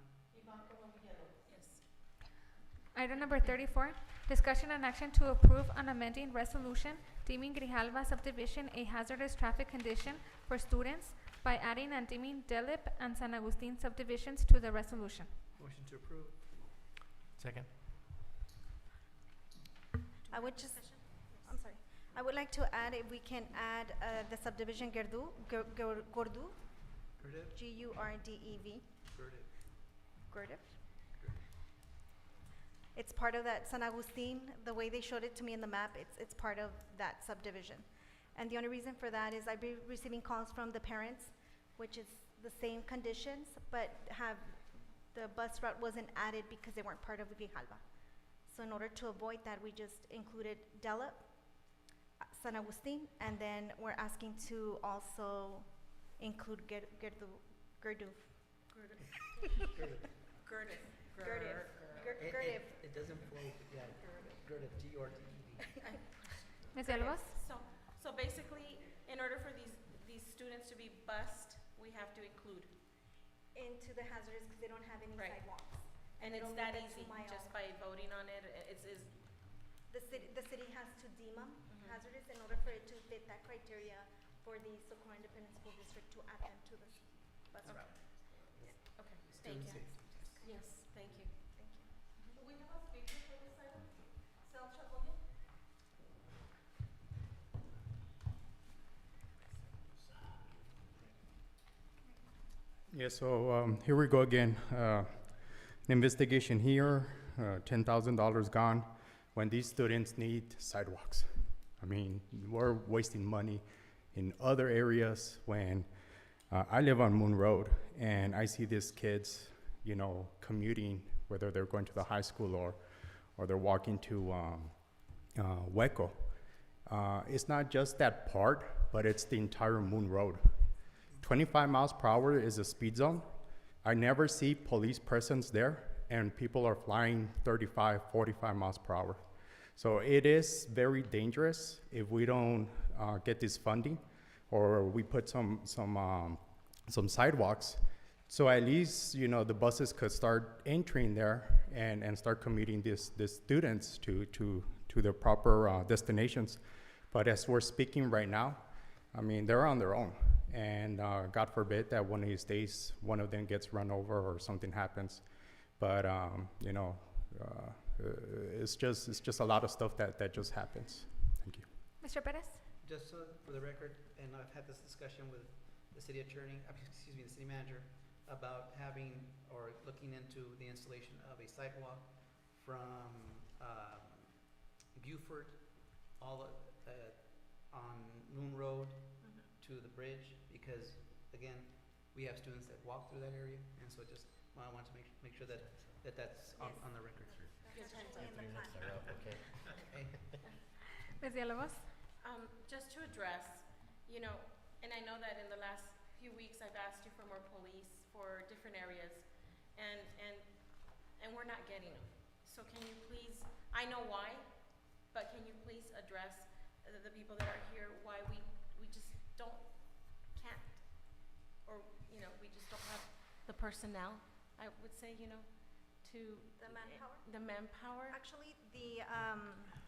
Item number 34, discussion and action to approve an amending resolution deeming Grijalva subdivision a hazardous traffic condition for students by adding and deeming Delip and San Agustin subdivisions to the resolution. Motion to approve. Second. I would just, I'm sorry. I would like to add, if we can add the subdivision Gordu, Gurdev? G-U-R-D-E-V, Gurdev. Gurdev. It's part of that San Agustin, the way they showed it to me in the map, it's part of that subdivision. And the only reason for that is I've been receiving calls from the parents, which is the same conditions, but the bus route wasn't added because they weren't part of Grijalva. So in order to avoid that, we just included Delap, San Agustin, and then we're asking to also include Gerduf. Girdif. It doesn't flow, yeah, Gerda, G-R-D-E-D. Ms. Villalobos? So basically, in order for these students to be bused, we have to include. Into the hazardous, because they don't have any Right. sidewalks. And They it's don't that meet the easy, 2 mile. just by voting on it, it's The city has to deem them Mhm. hazardous in order for it to fit that criteria for the Socorro Independent School District to add them to the bus Okay. route. okay, thank Student you. safety. Yes, thank you. Thank you. Do we have a speaker for this item? Sal Chagoya? Yeah, so here we go again. An investigation here, $10,000 gone when these students need sidewalks. I mean, we're wasting money in other areas when I live on Moon Road and I see these kids, you know, commuting, whether they're going to the high school or they're walking to Hueco. It's not just that part, but it's the entire Moon Road. 25 miles per hour is a speed zone. I never see police presence there, and people are flying 35, 45 miles per hour. So it is very dangerous if we don't get this funding, or we put some sidewalks. So at least, you know, the buses could start entering there and start commuting these students to their proper destinations. But as we're speaking right now, I mean, they're on their own. And God forbid that one of these days, one of them gets run over or something happens. But, you know, it's just a lot of stuff that just happens. Thank you. Mr. Perez? Just for the record, and I've had this discussion with the city attorney, the city manager, about having or looking into the installation of a sidewalk from Buford all on Moon Road to the bridge, because again, we have students that walk through that area, and so just I want to make sure that's on the record. That's actually in the plan. Okay. Ms. Villalobos? Just to address, you know, and I know that in the last few weeks I've asked you for more police for different areas, and we're not getting them. So can you please, I know why, but can you please address the people that are here, why we just can't, or, you know, we just don't have the personnel, I would say, you know, to. The manpower? The manpower. Actually, the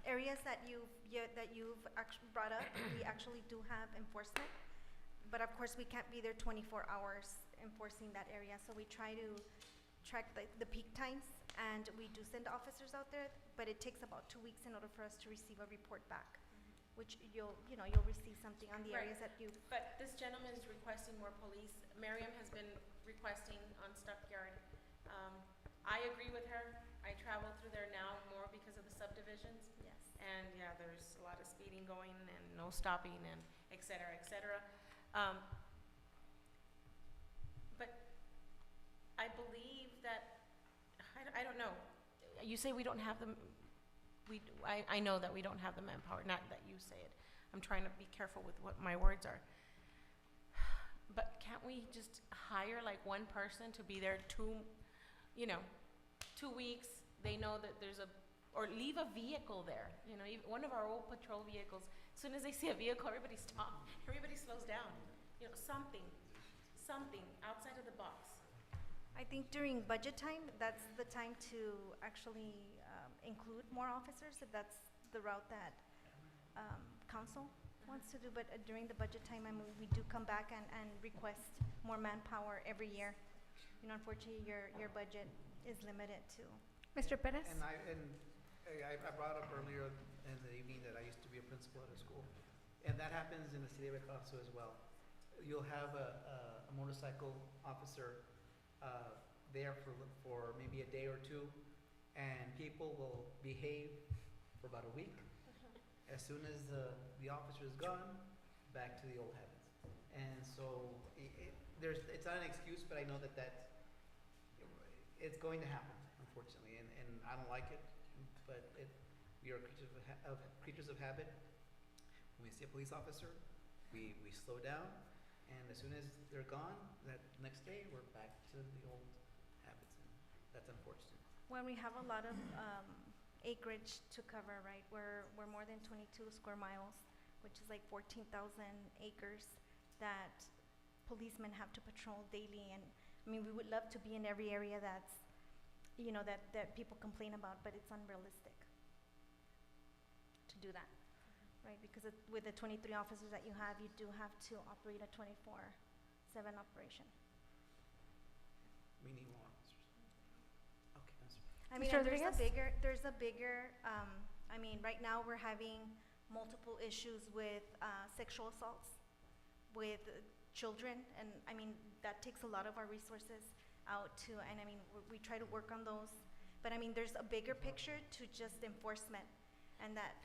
areas that you've actually brought up, we actually do have enforcement. But of course, we can't be there 24 hours enforcing that area. So we try to track the peak times, and we do send officers out there, but it takes about 2 weeks in order for us to receive a report back, which you'll receive something on the Right. areas that you. But this gentleman is requesting more police. Miriam has been requesting on Stockyard. I agree with her. I travel through there now more because of the subdivisions. Yes. And yeah, there's a lot of speeding going and no stopping and et cetera, et cetera. But I believe that, I don't know. You say we don't have the, I know that we don't have the manpower, not that you say it. I'm trying to be careful with what my words are. But can't we just hire like one person to be there 2 weeks? They know that there's or leave a vehicle there, you know, one of our old patrol vehicles. As soon as they see a vehicle, everybody stops, everybody slows down. You know, something outside of the box. I think during budget time, that's the time to actually include more officers, if that's the route that council wants to do. But during the budget time, I mean, we do come back and request more manpower every year. You know, unfortunately, your budget is limited to. Mr. Perez? And I brought up earlier in the evening that I used to be a principal at a school, and that happens in the city of Ecosso as well. You'll have a motorcycle officer there for maybe a day or two, and people will behave for about a week. As soon as the officer is gone, back to the old habits. And so it's not an excuse, but I know that it's going to happen, unfortunately, and I don't like it, but we are creatures of habit. When we see a police officer, we slow down, and as soon as they're gone, that next day, we're back to the old habits, and that's unfortunate. When we have a lot of acreage to cover, right? We're more than 22 square miles, which is like 14,000 acres that policemen have to patrol daily. And I mean, we would love to be in every area that's, you know, that people complain about, but it's unrealistic to do that, right? Because with the 23 officers that you have, you do have to operate a 24/7 operation. We need more officers. Okay, that's I mean, Mr. and there's Rodriguez? a bigger, I mean, right now we're having multiple issues with sexual assaults with children, and I mean, that takes a lot of our resources out to, and I mean, we try to work on those. But I mean, there's a bigger picture to just enforcement, and that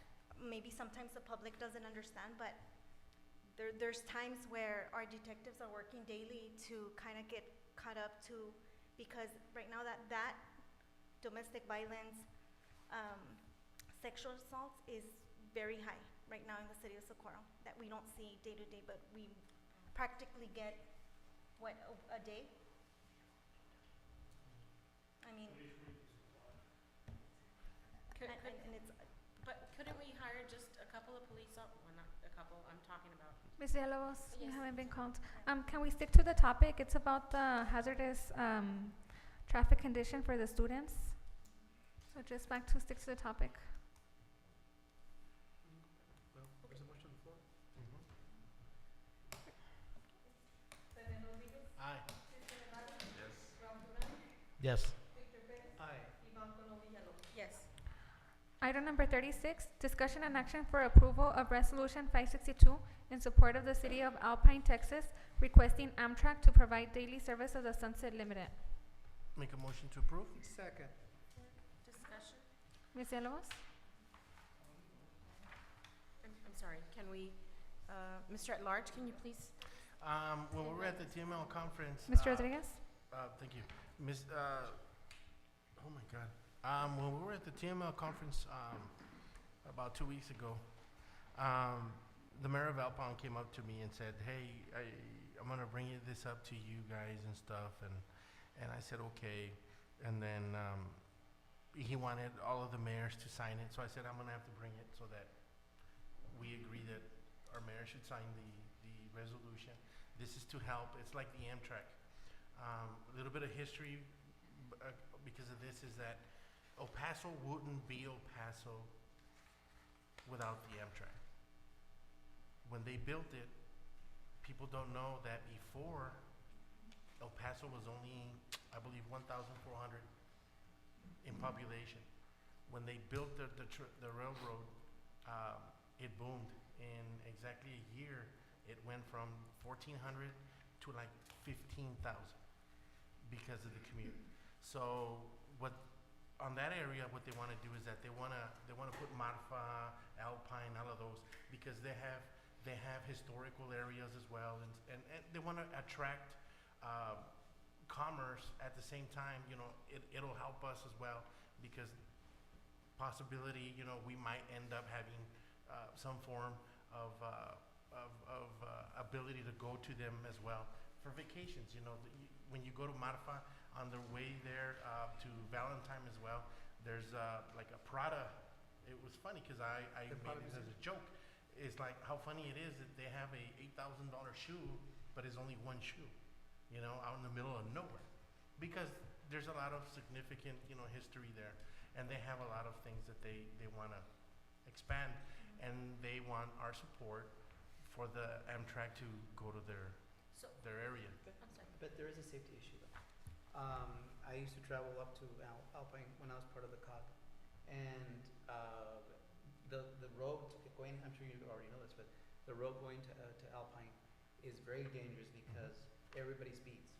maybe sometimes the public doesn't understand, but there's times where our detectives are working daily to kind of get caught up to, because right now that domestic violence, sexual assaults is very high right now in the city of Socorro, that we don't see day to day, but we practically get, what, a day? I mean, and it's, But couldn't we hire just a couple of police well, not a couple, I'm talking about. Ms. Villalobos, you Yes. haven't been called. Can we stick to the topic? It's about the hazardous traffic condition for the students. So just back to stick to the topic. Well, there's a motion on the floor. Aye. Yes. Aye. Yes. Item number 36, discussion and action for approval of Resolution 562 in support of the city of Alpine, Texas, requesting Amtrak to provide daily service of the Sunset Limited. Make a motion to approve? Second. Discussion? Ms. Villalobos? I'm sorry, can we, Mr. At-Large, can you please? When we were at the TML conference. Mr. Rodriguez? Thank you. Oh my God. When we were at the TML conference, about 2 weeks ago, the mayor of Alpine came up to me and said, hey, I'm gonna bring this up to you guys and stuff, and I said, okay. And then, he wanted all of the mayors to sign it, so I said, I'm gonna have to bring it so that we agree that our mayor should sign the resolution. This is to help, it's like the Amtrak. A little bit of history because of this is that El Paso wouldn't be El Paso without the Amtrak. When they built it, people don't know that before El Paso was only, I believe, 1,400 in population. When they built the railroad, it boomed. In exactly a year, it went from 1,400 to like 15,000 because of the commute. So on that area, what they want to do is that they want to put Marfa, Alpine, all of those, because they have historical areas as well, and they want to attract commerce at the same time. You know, it'll help us as well, because possibility, you know, we might end up having some form of ability to go to them as well for vacations. You know, when you go to Marfa, on the way there to Valentine as well, there's like a Prada. It was funny because I made it as a joke. It's like how funny it is that they have a $8,000 shoe, but it's only one shoe, you know, out in the middle of nowhere, because there's a lot of significant, you know, history there, and they have a lot of things that they want to expand, and they want our support for the Amtrak to go to their area. I'm sorry. But there is a safety issue though. I used to travel up to Alpine when I was part of the COG, and the road going, I'm sure you already know this, but the road going to Alpine is very dangerous because everybody speeds.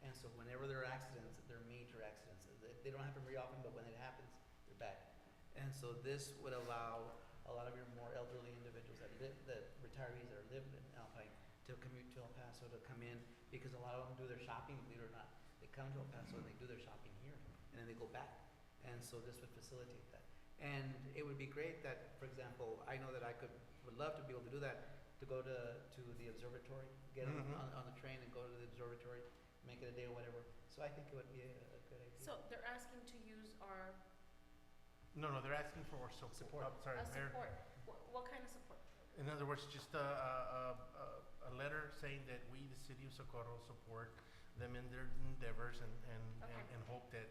And so whenever there are accidents, they're major accidents. They don't happen very often, but when it happens, they're bad. And so this would allow a lot of your more elderly individuals that retirees that live in Alpine to commute to El Paso, to come in, because a lot of them do their shopping, believe it or not. They come to El Paso and they do their shopping here, and then they go back. And so this would facilitate that. And it would be great that, for example, I know that would love to be able to do that, to go to the observatory, get on the train and go to the observatory, make it a day or whatever. So I think it would be a good idea. So they're asking to use our No, they're asking for support. Oh, sorry, Mayor. support. What kind of support? In other words, just a letter saying that we, the city of Socorro, support them in their endeavors Okay. and hope that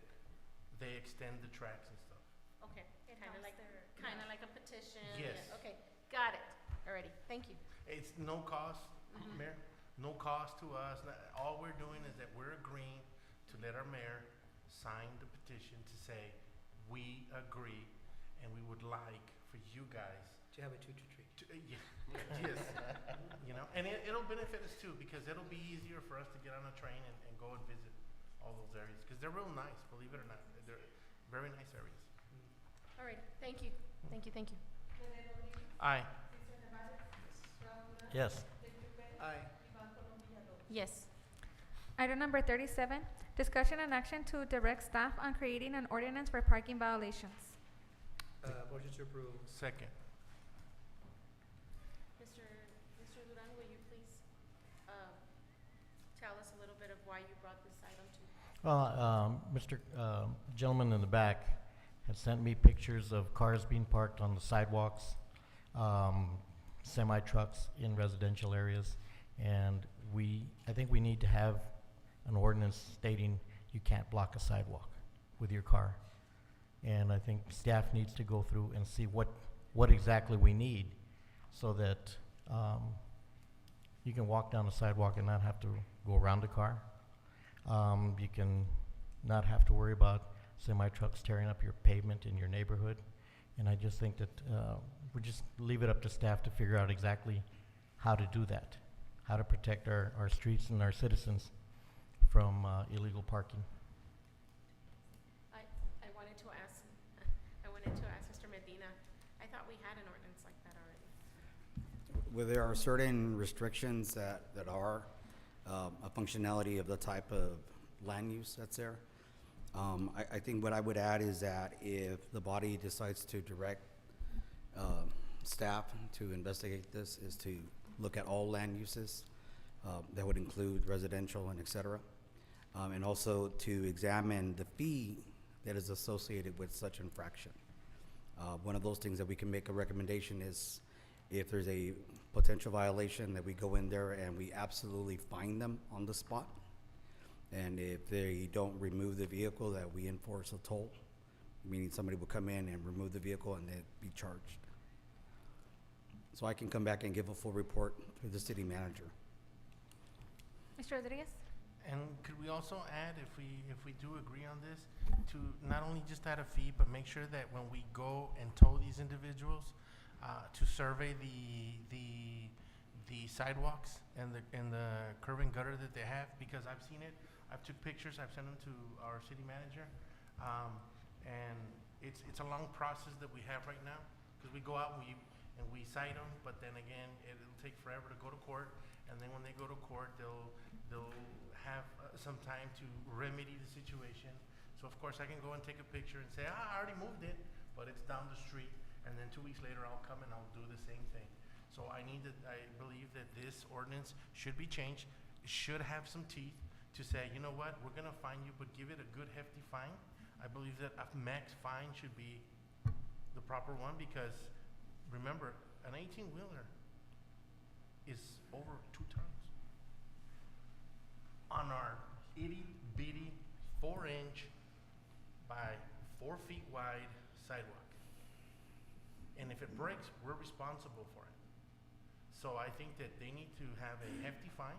they extend the tracks and stuff. Okay, It kind of helps like, their- like a petition? Yes. Yeah, okay, got it, already, thank you. It's no cost, Mhm. Mayor, no cost to us. All we're doing is that we're agreeing to let our mayor sign the petition to say, we agree, and we would like for you guys To have a choo-choo tree. to, yes, you know, and it'll benefit us too, because it'll be easier for us to get on a train and go and visit all those areas, because they're real nice, believe it or not. They're very nice areas. All right, thank you, thank you, thank you. Aye. Yes. Aye. Yes. Item number 37, discussion and action to direct staff on creating an ordinance for parking violations. Motion to approve. Second. Mr. Duran, will you please, tell us a little bit of why you brought this item to? Well, Mr. Gentleman in the back had sent me pictures of cars being parked on the sidewalks, semi-trucks in residential areas, and I think we need to have an ordinance stating you can't block a sidewalk with your car. And I think staff needs to go through and see what exactly we need so that you can walk down the sidewalk and not have to go around the car. You can not have to worry about semi-trucks tearing up your pavement in your neighborhood. And I just think that we just leave it up to staff to figure out exactly how to do that, how to protect our streets and our citizens from illegal parking. I wanted to ask Mr. Medina, I thought we had an ordinance like that already. Well, there are certain restrictions that are a functionality of the type of land use that's there. I think what I would add is that if the body decides to direct staff to investigate this, is to look at all land uses. That would include residential and et cetera. And also to examine the fee that is associated with such infraction. One of those things that we can make a recommendation is if there's a potential violation, that we go in there and we absolutely fine them on the spot. And if they don't remove the vehicle, that we enforce a toll, meaning somebody will come in and remove the vehicle and they'd be charged. So I can come back and give a full report to the city manager. Mr. Rodriguez? And could we also add, if we do agree on this, to not only just add a fee, but make sure that when we go and tow these individuals, to survey the sidewalks and the curb and gutter that they have, because I've seen it. I've took pictures. I've sent them to our city manager, and it's a long process that we have right now, because we go out and we cite them, but then again, it'll take forever to go to court, and then when they go to court, they'll have some time to remedy the situation. So of course I can go and take a picture and say, I already moved it, but it's down the street, and then 2 weeks later I'll come and I'll do the same thing. So I believe that this ordinance should be changed, should have some teeth to say, you know what, we're gonna fine you, but give it a good hefty fine. I believe that a max fine should be the proper one, because remember, an 18-wheeler is over 2 tons on our itty-bitty 4-inch by 4 feet wide sidewalk. And if it breaks, we're responsible for it. So I think that they need to have a hefty fine.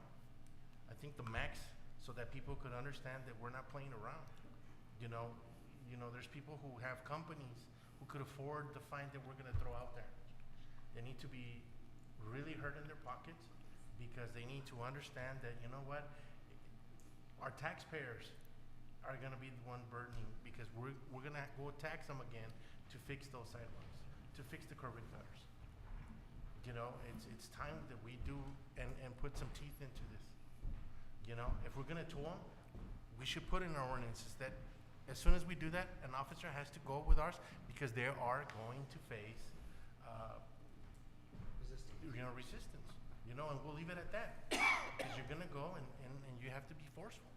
I think the max, so that people could understand that we're not playing around. You know, there's people who have companies who could afford the fine that we're gonna throw out there. They need to be really hurt in their pockets, because they need to understand that, you know what, our taxpayers are gonna be the one burdening, because we're gonna go tax them again to fix those sidewalks, to fix the curb and gutters. You know, it's time that we do and put some teeth into this. You know, if we're gonna tow them, we should put in our ordinances that As soon as we do that, an officer has to go with ours because they are going to face, resistance, and we'll leave it at that. Because you're gonna go and you have to be forceful,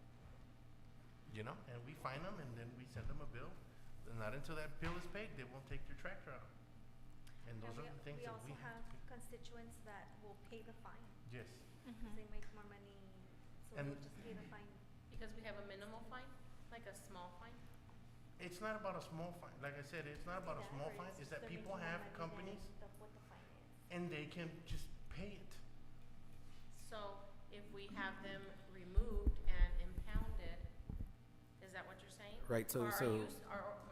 and we fine them and then we send them a bill. And not until that bill is paid, they won't take their tractor out. And those are the things that we also have have to do. constituents that will pay the fine, Yes. because they make more money, so And- they'll just pay the fine. Because we have a minimal fine, like a small fine? It's not about a small fine. Like I said, it's not about a small fine. It's that people have companies What the fine is. and they can just pay it. So if we have them removed and impounded, is that what you're saying? Right, so, Or are so, you,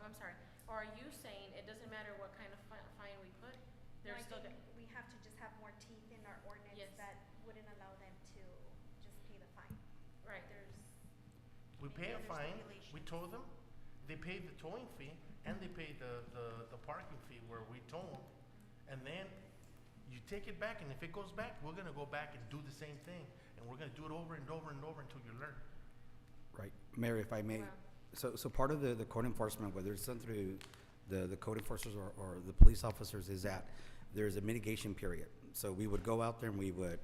I'm sorry, or are you saying it doesn't matter what kind of fine we put? No, They're I still, think we have to just have more teeth in our ordinance Yes. that wouldn't allow them to just pay the fine. right, We Maybe pay a other fine, we stipulations. tow them, they pay the towing fee, and they pay the parking fee where we tow them. And then you take it back, and if it goes back, we're gonna go back and do the same thing. And we're gonna do it over and over and over until you learn. right, Mayor, if I may, Wow. so part of the code enforcement, whether it's done through the code enforcers or the police officers, is that there's a mitigation period. So we would go out there and we would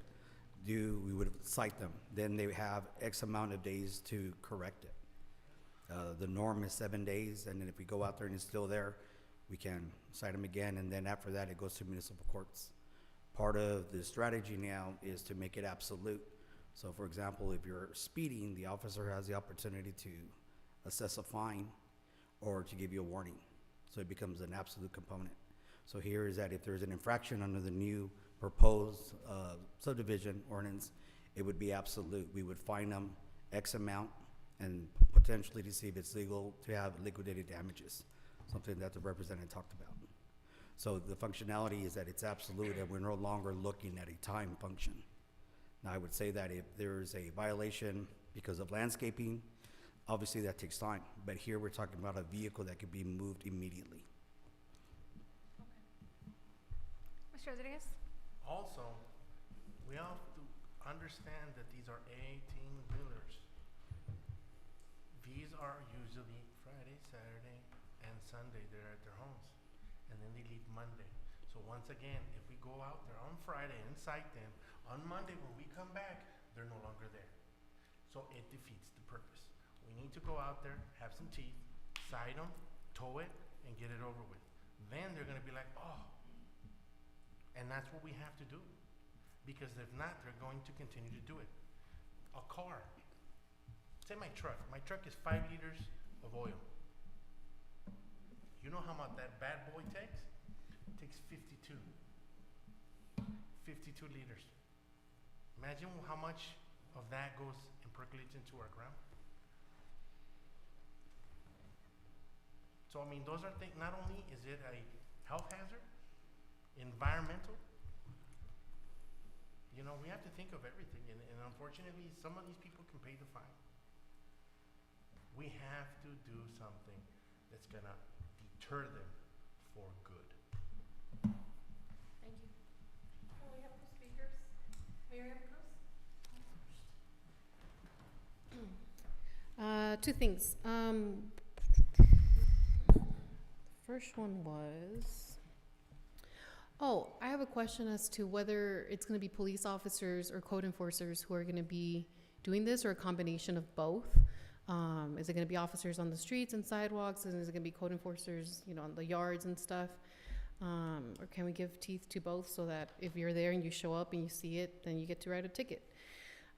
cite them, then they have X amount of days to correct it. The norm is 7 days, and then if we go out there and it's still there, we can cite them again, and then after that, it goes to municipal courts. Part of the strategy now is to make it absolute. So for example, if you're speeding, the officer has the opportunity to assess a fine or to give you a warning. So it becomes an absolute component. So here is that if there's an infraction under the new proposed subdivision ordinance, it would be absolute. We would fine them X amount and potentially to see if it's legal to have liquidated damages, something that the representative talked about. So the functionality is that it's absolute and we're no longer looking at a time function. Now, I would say that if there's a violation because of landscaping, obviously that takes time. But here we're talking about a vehicle that could be moved immediately. Mr. Rodriguez? Also, we have to understand that these are 18-wheelers. These are usually Friday, Saturday, and Sunday. They're at their homes. And then they leave Monday. So once again, if we go out there on Friday and cite them, on Monday when we come back, they're no longer there. So it defeats the purpose. We need to go out there, have some teeth, cite them, tow it, and get it over with. Then they're gonna be like, oh. And that's what we have to do. Because if not, they're going to continue to do it. A car. Say my truck is 5 liters of oil. You know how much that bad boy takes? It takes 52 liters. Imagine how much of that goes and percolates into our ground. So I mean, those are things, not only is it a health hazard, environmental, we have to think of everything, and unfortunately, some of these people can pay the fine. We have to do something that's gonna deter them for good. thank you. Oh, we have two speakers. Miriam Cruz? Two things. First one was, I have a question as to whether it's going to be police officers or code enforcers who are going to be doing this, or a combination of both. Is it going to be officers on the streets and sidewalks, and is it going to be code enforcers, on the yards and stuff? Or can we give teeth to both so that if you're there and you show up and you see it, then you get to write a ticket?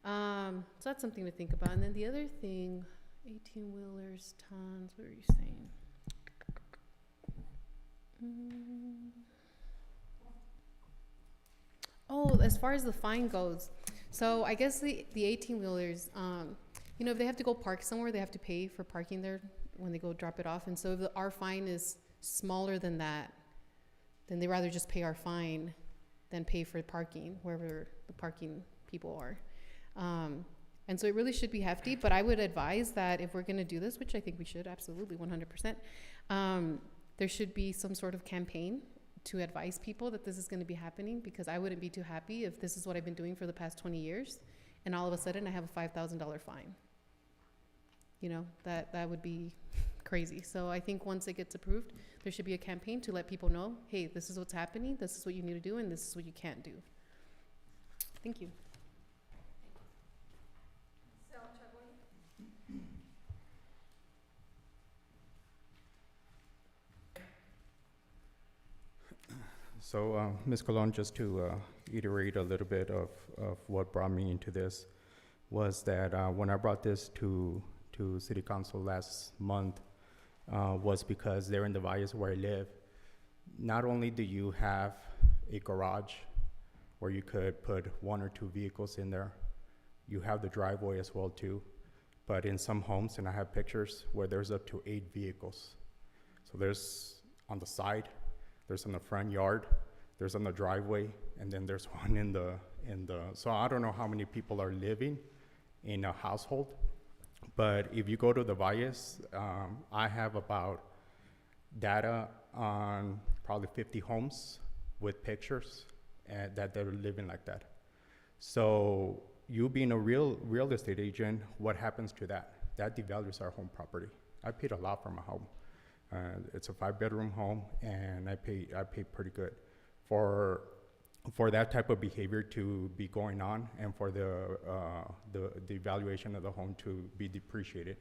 So that's something to think about. And then the other thing, 18-wheelers, tons, what were you saying? As far as the fine goes, so I guess the 18-wheelers, if they have to go park somewhere, they have to pay for parking there when they go drop it off. And so if our fine is smaller than that, then they rather just pay our fine than pay for parking, wherever the parking people are. And so it really should be hefty, but I would advise that if we're gonna do this, which I think we should, absolutely, 100%, there should be some sort of campaign to advise people that this is gonna be happening, because I wouldn't be too happy if this is what I've been doing for the past 20 years, and all of a sudden I have a $5,000 fine. That would be crazy. So I think once it gets approved, there should be a campaign to let people know, hey, this is what's happening, this is what you need to do, and this is what you can't do. Thank you. So, Ms. Colon, just to iterate a little bit of what brought me into this, was that when I brought this to City Council last month, was because there in the Valles where I live, not only do you have a garage where you could put 1 or 2 vehicles in there, you have the driveway as well too, but in some homes, and I have pictures, where there's up to 8 vehicles. So there's on the side, there's in the front yard, there's on the driveway, and then there's one in the, so I don't know how many people are living in a household, but if you go to the Valles, I have about data on probably 50 homes with pictures that they're living like that. So you being a real estate agent, what happens to that? That devalues our home property. I paid a lot for my home. It's a 5-bedroom home, and I pay pretty good for that type of behavior to be going on, and for the valuation of the home to be depreciated.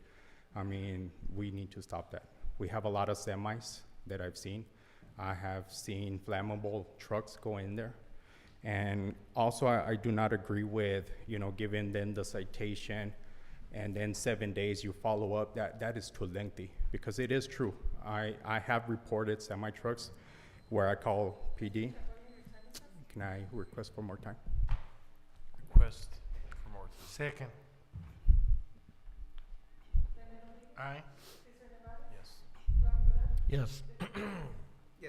I mean, we need to stop that. We have a lot of semis that I've seen. I have seen flammable trucks go in there. And also, I do not agree with, giving them the citation and then 7 days you follow up. That is too lengthy, because it is true. I have reported semi-trucks where I call PD. Can I request for more time? Request for more. Second. Aye. Yes.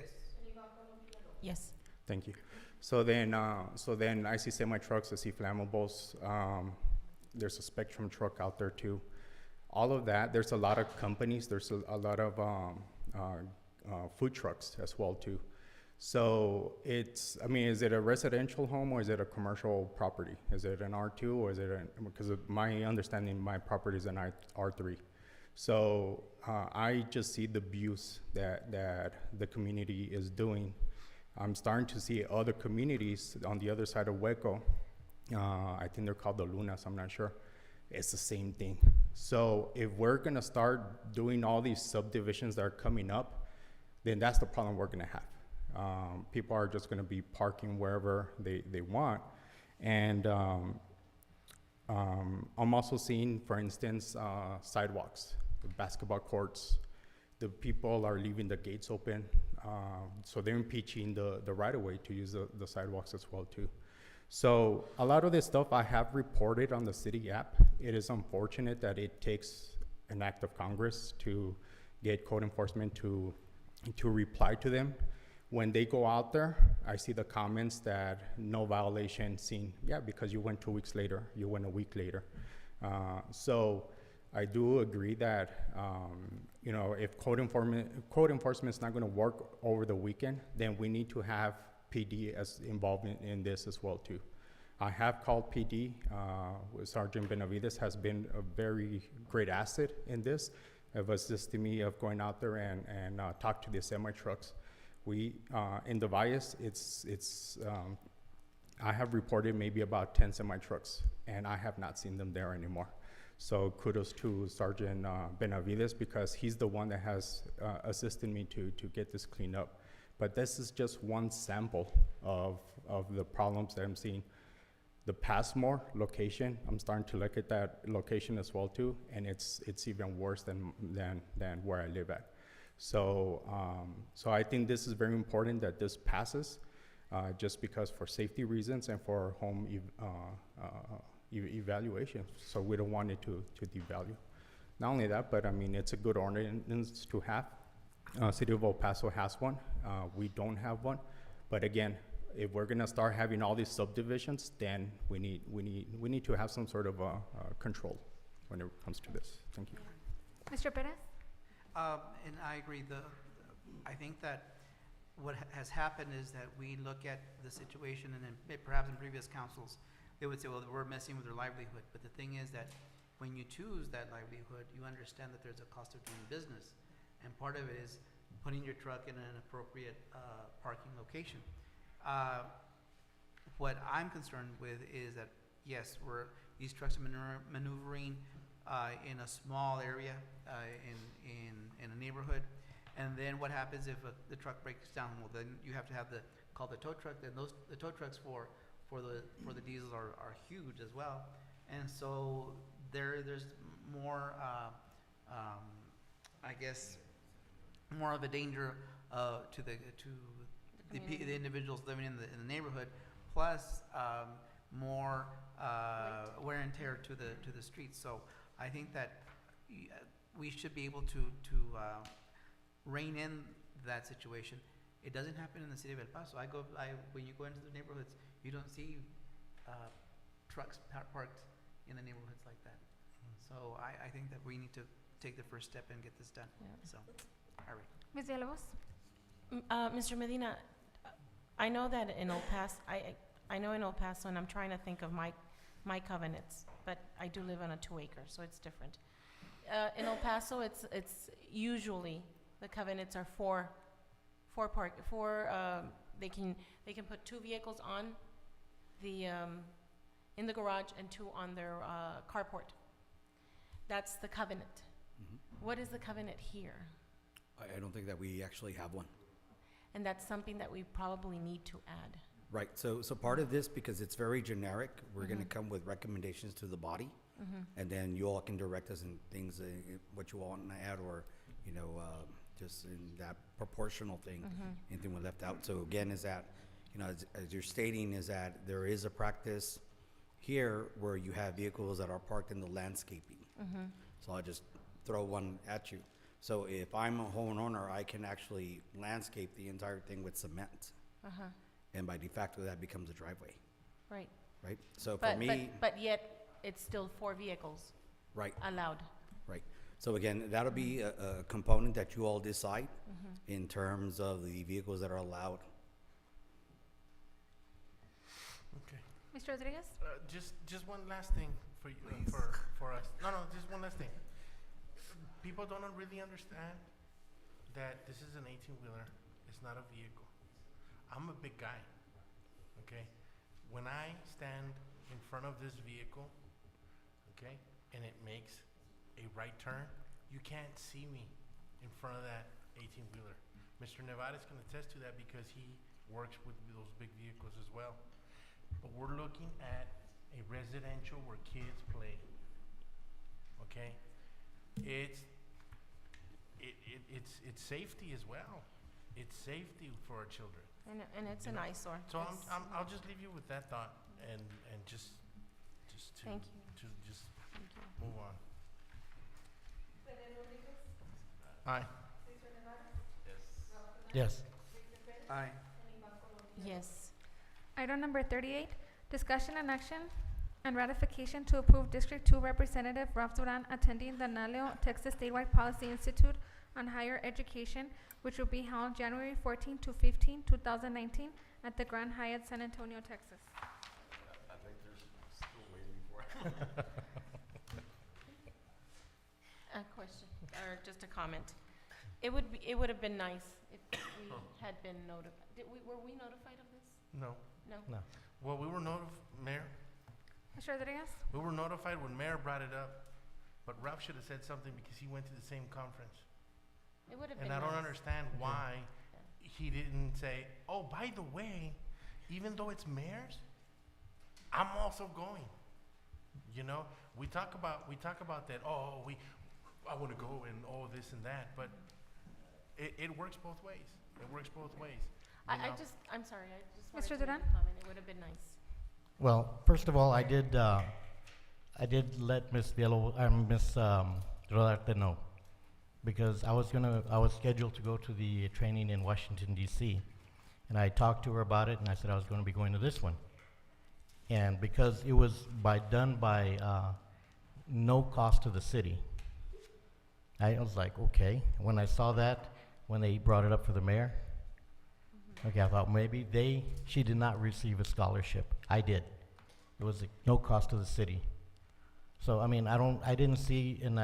Yes. Yes. Thank you. So then I see semi-trucks, I see flammables. There's a Spectrum truck out there too. All of that, there's a lot of companies, there's a lot of food trucks as well too. So is it a residential home or is it a commercial property? Is it an R2 or is it because of my understanding, my property is an R3. So I just see the abuse that the community is doing. I'm starting to see other communities on the other side of Hueco. I think they're called the Lunas, I'm not sure. It's the same thing. So if we're gonna start doing all these subdivisions that are coming up, then that's the problem we're gonna have. People are just gonna be parking wherever they want. And I'm also seeing, for instance, sidewalks, the basketball courts. The people are leaving the gates open, so they're impeaching the right-of-way to use the sidewalks as well too. So a lot of this stuff I have reported on the city app. It is unfortunate that it takes an act of Congress to get code enforcement to reply to them. When they go out there, I see the comments that no violation seen. Yeah, because you went 2 weeks later, you went a week later. So I do agree that if code enforcement is not going to work over the weekend, then we need to have PD as involvement in this as well too. I have called PD. Sergeant Benavides has been a very great asset in this, of assisting me of going out there and talk to the semi trucks. We in the Valles, I have reported maybe about 10 semi trucks, and I have not seen them there anymore. So kudos to Sergeant Benavides, because he's the one that has assisted me to get this cleaned up. But this is just one sample of the problems that I'm seeing. The Passmore location, I'm starting to look at that location as well too, and it's even worse than where I live at. So I think this is very important that this passes, just because for safety reasons and for home evaluation. So we don't want it to devalue. Not only that, but I mean, it's a good ordinance to have. City of El Paso has one. We don't have one. But again, if we're gonna start having all these subdivisions, then we need to have some sort of control when it comes to this. Thank you. Mr. Perez? And I agree. I think that what has happened is that we look at the situation, and then perhaps in previous councils, they would say, well, we're messing with their livelihood. But the thing is that when you choose that livelihood, you understand that there's a cost of doing business. And part of it is putting your truck in an appropriate parking location. What I'm concerned with is that, yes, these trucks are maneuvering in a small area in a neighborhood. And then what happens if the truck breaks down? Well, then you have to have call the tow truck. Then the tow trucks for the diesels are huge as well. And so there's more, I guess, more of a danger to the individuals living in the neighborhood, plus more wear and tear to the streets. So I think that we should be able to rein in that situation. It doesn't happen in the city of El Paso. When you go into the neighborhoods, you don't see trucks parked in the neighborhoods like that. So I think that we need to take the first step and get this done. Yeah. So, all right. Ms. Villalobos? Mr. Medina, I know that in El Paso, I know in El Paso, and I'm trying to think of my covenants, but I do live on a 2-acre, so it's different. In El Paso, it's usually the covenants are they can put 2 vehicles on the in the garage and 2 on their carport. That's the covenant. What is the covenant here? I don't think that we actually have one. And that's something that we probably need to add. Right, so part of this, because it's very generic, we're gonna come with recommendations to the body, and then you all can direct us in things, what you want to add, or, you know, just in that proportional thing, anything we left out. So again, is that, you know, as you're stating, is that there is a practice here where you have vehicles that are parked in the landscaping. So I'll just throw one at you. So if I'm a homeowner, I can actually landscape the entire thing with cement. And by de facto, that becomes a driveway, Right. right? So for me, But yet, it's still 4 vehicles right, allowed. right. So again, that'll be a component that you all decide in terms of the vehicles that are allowed. Okay. Mr. Rodriguez? Just one last thing for you, for us. No, just one last thing. People don't really understand that this is an 18-wheeler. It's not a vehicle. I'm a big guy, okay? When I stand in front of this vehicle, okay, and it makes a right turn, you can't see me in front of that 18-wheeler. Mr. Nevada's can attest to that because he works with those big vehicles as well. But we're looking at a residential where kids play, okay? It's safety as well. It's safety for our children. And it's You an know, eyesore. So It's- I'll just leave you with that thought and just to Thank you. to just Thank you. move on. Aye. Yes. Aye. Yes. Item number 38, discussion and action and ratification to approve District 2 Representative Ralph Duran attending the NALEO Texas Statewide Policy Institute on Higher Education, which will be held January 14 to 15, 2019, at the Grand Hyatt San Antonio, Texas. I think there's still waiting for it. A question, or just a comment. It would have been nice if we had been notified. Were we notified of this? No. No? No. Well, we were Mayor, Mr. Rodriguez? we were notified when Mayor brought it up, but Ralph should have said something because he went to the same conference. It would have been And I don't nice. understand why he didn't say, oh, by the way, even though it's mayor's, I'm also going. You know, we talk about that, I wanna go and all this and that, but it works both ways. It works both ways. you know? I'm sorry, I just Mr. wanted to make Duran? a comment. It would have been nice. Well, first of all, I did let Ms. Rodarte know, because I was scheduled to go to the training in Washington DC, and I talked to her about it, and I said I was gonna be going to this one. And because it was done by no cost to the city, I was like, okay. When I saw that, when they brought it up for the mayor, okay, I thought maybe she did not receive a scholarship. I did. It was no cost to the city. So, I mean, I didn't see, and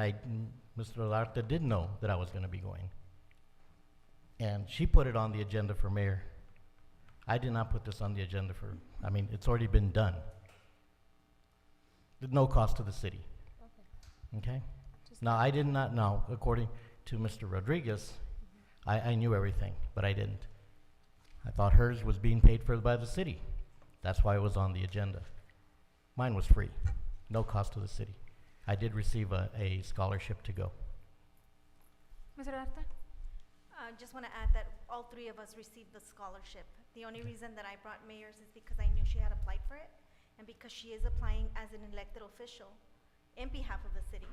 Mr. Olarte did know that I was gonna be going. And she put it on the agenda for mayor. I did not put this on the agenda for, I mean, it's already been done. At no cost to the city, okay? Now, I did not know, according to Mr. Rodriguez, I knew everything, but I didn't. I thought hers was being paid for by the city. That's why it was on the agenda. Mine was free, no cost to the city. I did receive a scholarship to go. Mr. Arte? I just want to add that all three of us received the scholarship. The only reason that I brought Mayor's is because I knew she had applied for it, and because she is applying as an elected official in behalf of the city.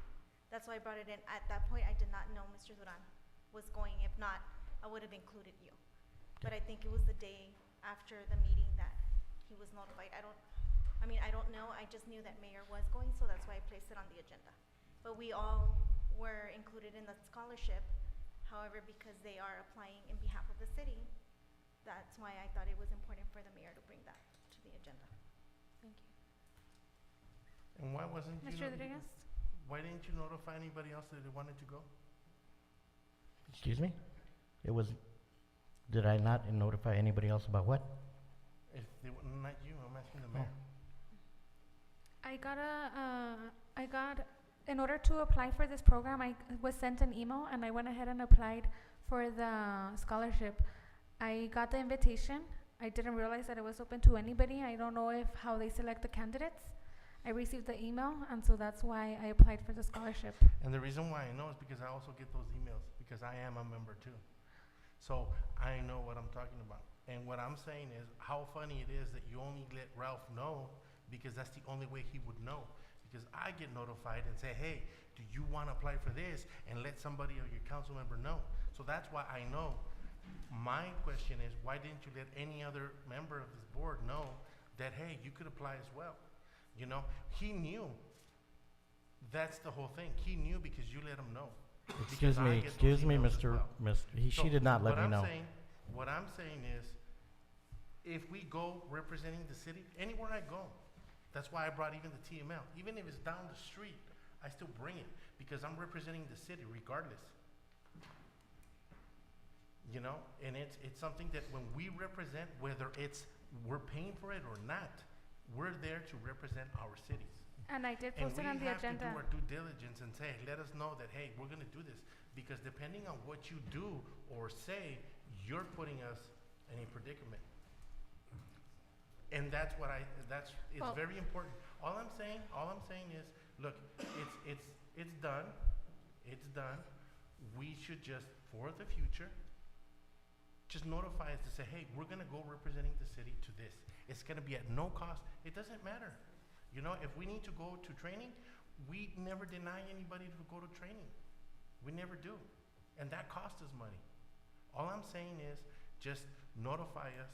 That's why I brought it in. At that point, I did not know Mr. Duran was going. If not, I would have included you. But I think it was the day after the meeting that he was notified. I don't know. I just knew that Mayor was going, so that's why I placed it on the agenda. But we all were included in the scholarship. However, because they are applying in behalf of the city, that's why I thought it was important for the mayor to bring that to the agenda. Thank you. And why wasn't you? Mr. Rodriguez? Why didn't you notify anybody else that they wanted to go? Excuse me? Did I not notify anybody else about what? If they were not you, I'm asking the mayor. In order to apply for this program, I was sent an email and I went ahead and applied for the scholarship. I got the invitation. I didn't realize that it was open to anybody. I don't know how they select the candidates. I received the email, and so that's why I applied for the scholarship. And the reason why I know is because I also get those emails, because I am a member too. So I know what I'm talking about. And what I'm saying is how funny it is that you only let Ralph know, because that's the only way he would know. Because I get notified and say, hey, do you want to apply for this? And let somebody or your council member know. So that's why I know. My question is, why didn't you let any other member of this board know that, hey, you could apply as well? You know, he knew. That's the whole thing. He knew because you let him know. Excuse me, she did not let me know. What I'm saying is, if we go representing the city, anywhere I go, that's why I brought even the TML. Even if it's down the street, I still bring it because I'm representing the city regardless. You know, and it's something that when we represent, whether we're paying for it or not, we're there to represent our cities. And I did post it on the agenda. And we have to do our due diligence and say, let us know that, hey, we're gonna do this. Because depending on what you do or say, you're putting us in a predicament. And that's it's very important. All I'm saying is, look, it's done. It's done. We should just, for the future, just notify us to say, hey, we're gonna go representing the city to this. It's gonna be at no cost. It doesn't matter. You know, if we need to go to training, we never deny anybody to go to training. We never do. And that costs us money. All I'm saying is just notify us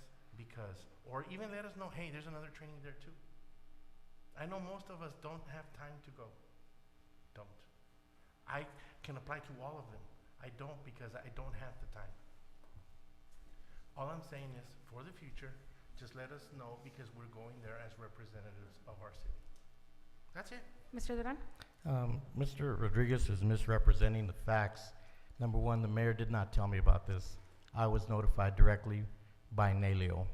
or even let us know, hey, there's another training there too. I know most of us don't have time to go. Don't. I can apply to all of them. I don't because I don't have the time. All I'm saying is, for the future, just let us know because we're going there as representatives of our city. That's it. Mr. Duran? Mr. Rodriguez is misrepresenting the facts. Number one, the mayor did not tell me about this. I was notified directly by NALEO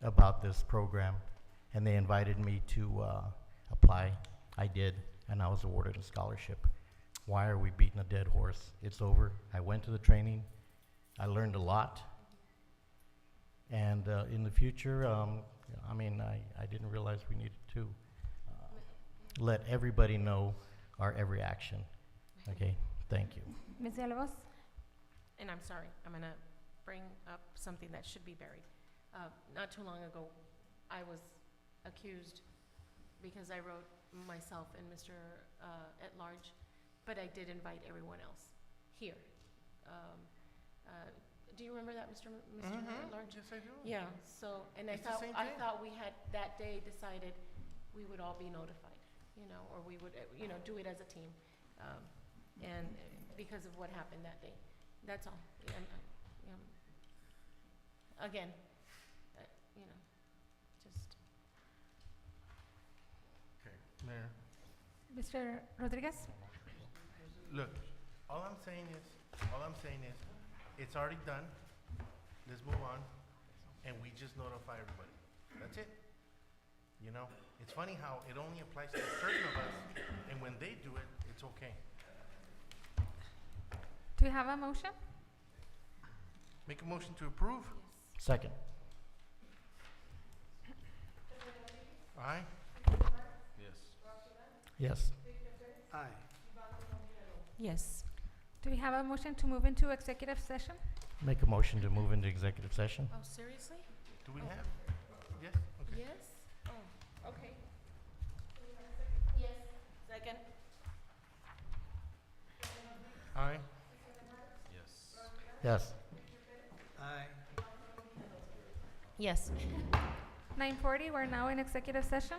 about this program, and they invited me to apply. I did, and I was awarded a scholarship. Why are we beating a dead horse? It's over. I went to the training. I learned a lot. And in the future, I didn't realize we needed to let everybody know our every action. Okay, thank you. Ms. Villalobos? And I'm sorry, I'm gonna bring up something that should be buried. Not too long ago, I was accused because I wrote myself and Mr. At Large, but I did invite everyone else here. Do you remember that, Mr. At Large? Yes, I do. Yeah, so, and I It's the same thing. thought we had that day decided we would all be notified, you know, or we would, do it as a team. And because of what happened that day. That's all. Again, just. Okay, Mayor. Mr. Rodriguez? Look, all I'm saying is, it's already done. Let's move on, and we just notify everybody. That's it. You know, it's funny how it only applies to certain of us, and when they do it, it's okay. Do you have a motion? Make a motion to approve. Second. Aye. Yes. Yes. Aye. Yes. Do we have a motion to move into executive session? Make a motion to move into executive session. Oh, seriously? Do we have? Yes? Okay. Yes? Oh, okay. Yes. Second? Aye. Yes. Yes. Aye. Yes. 9:40, we're now in executive session.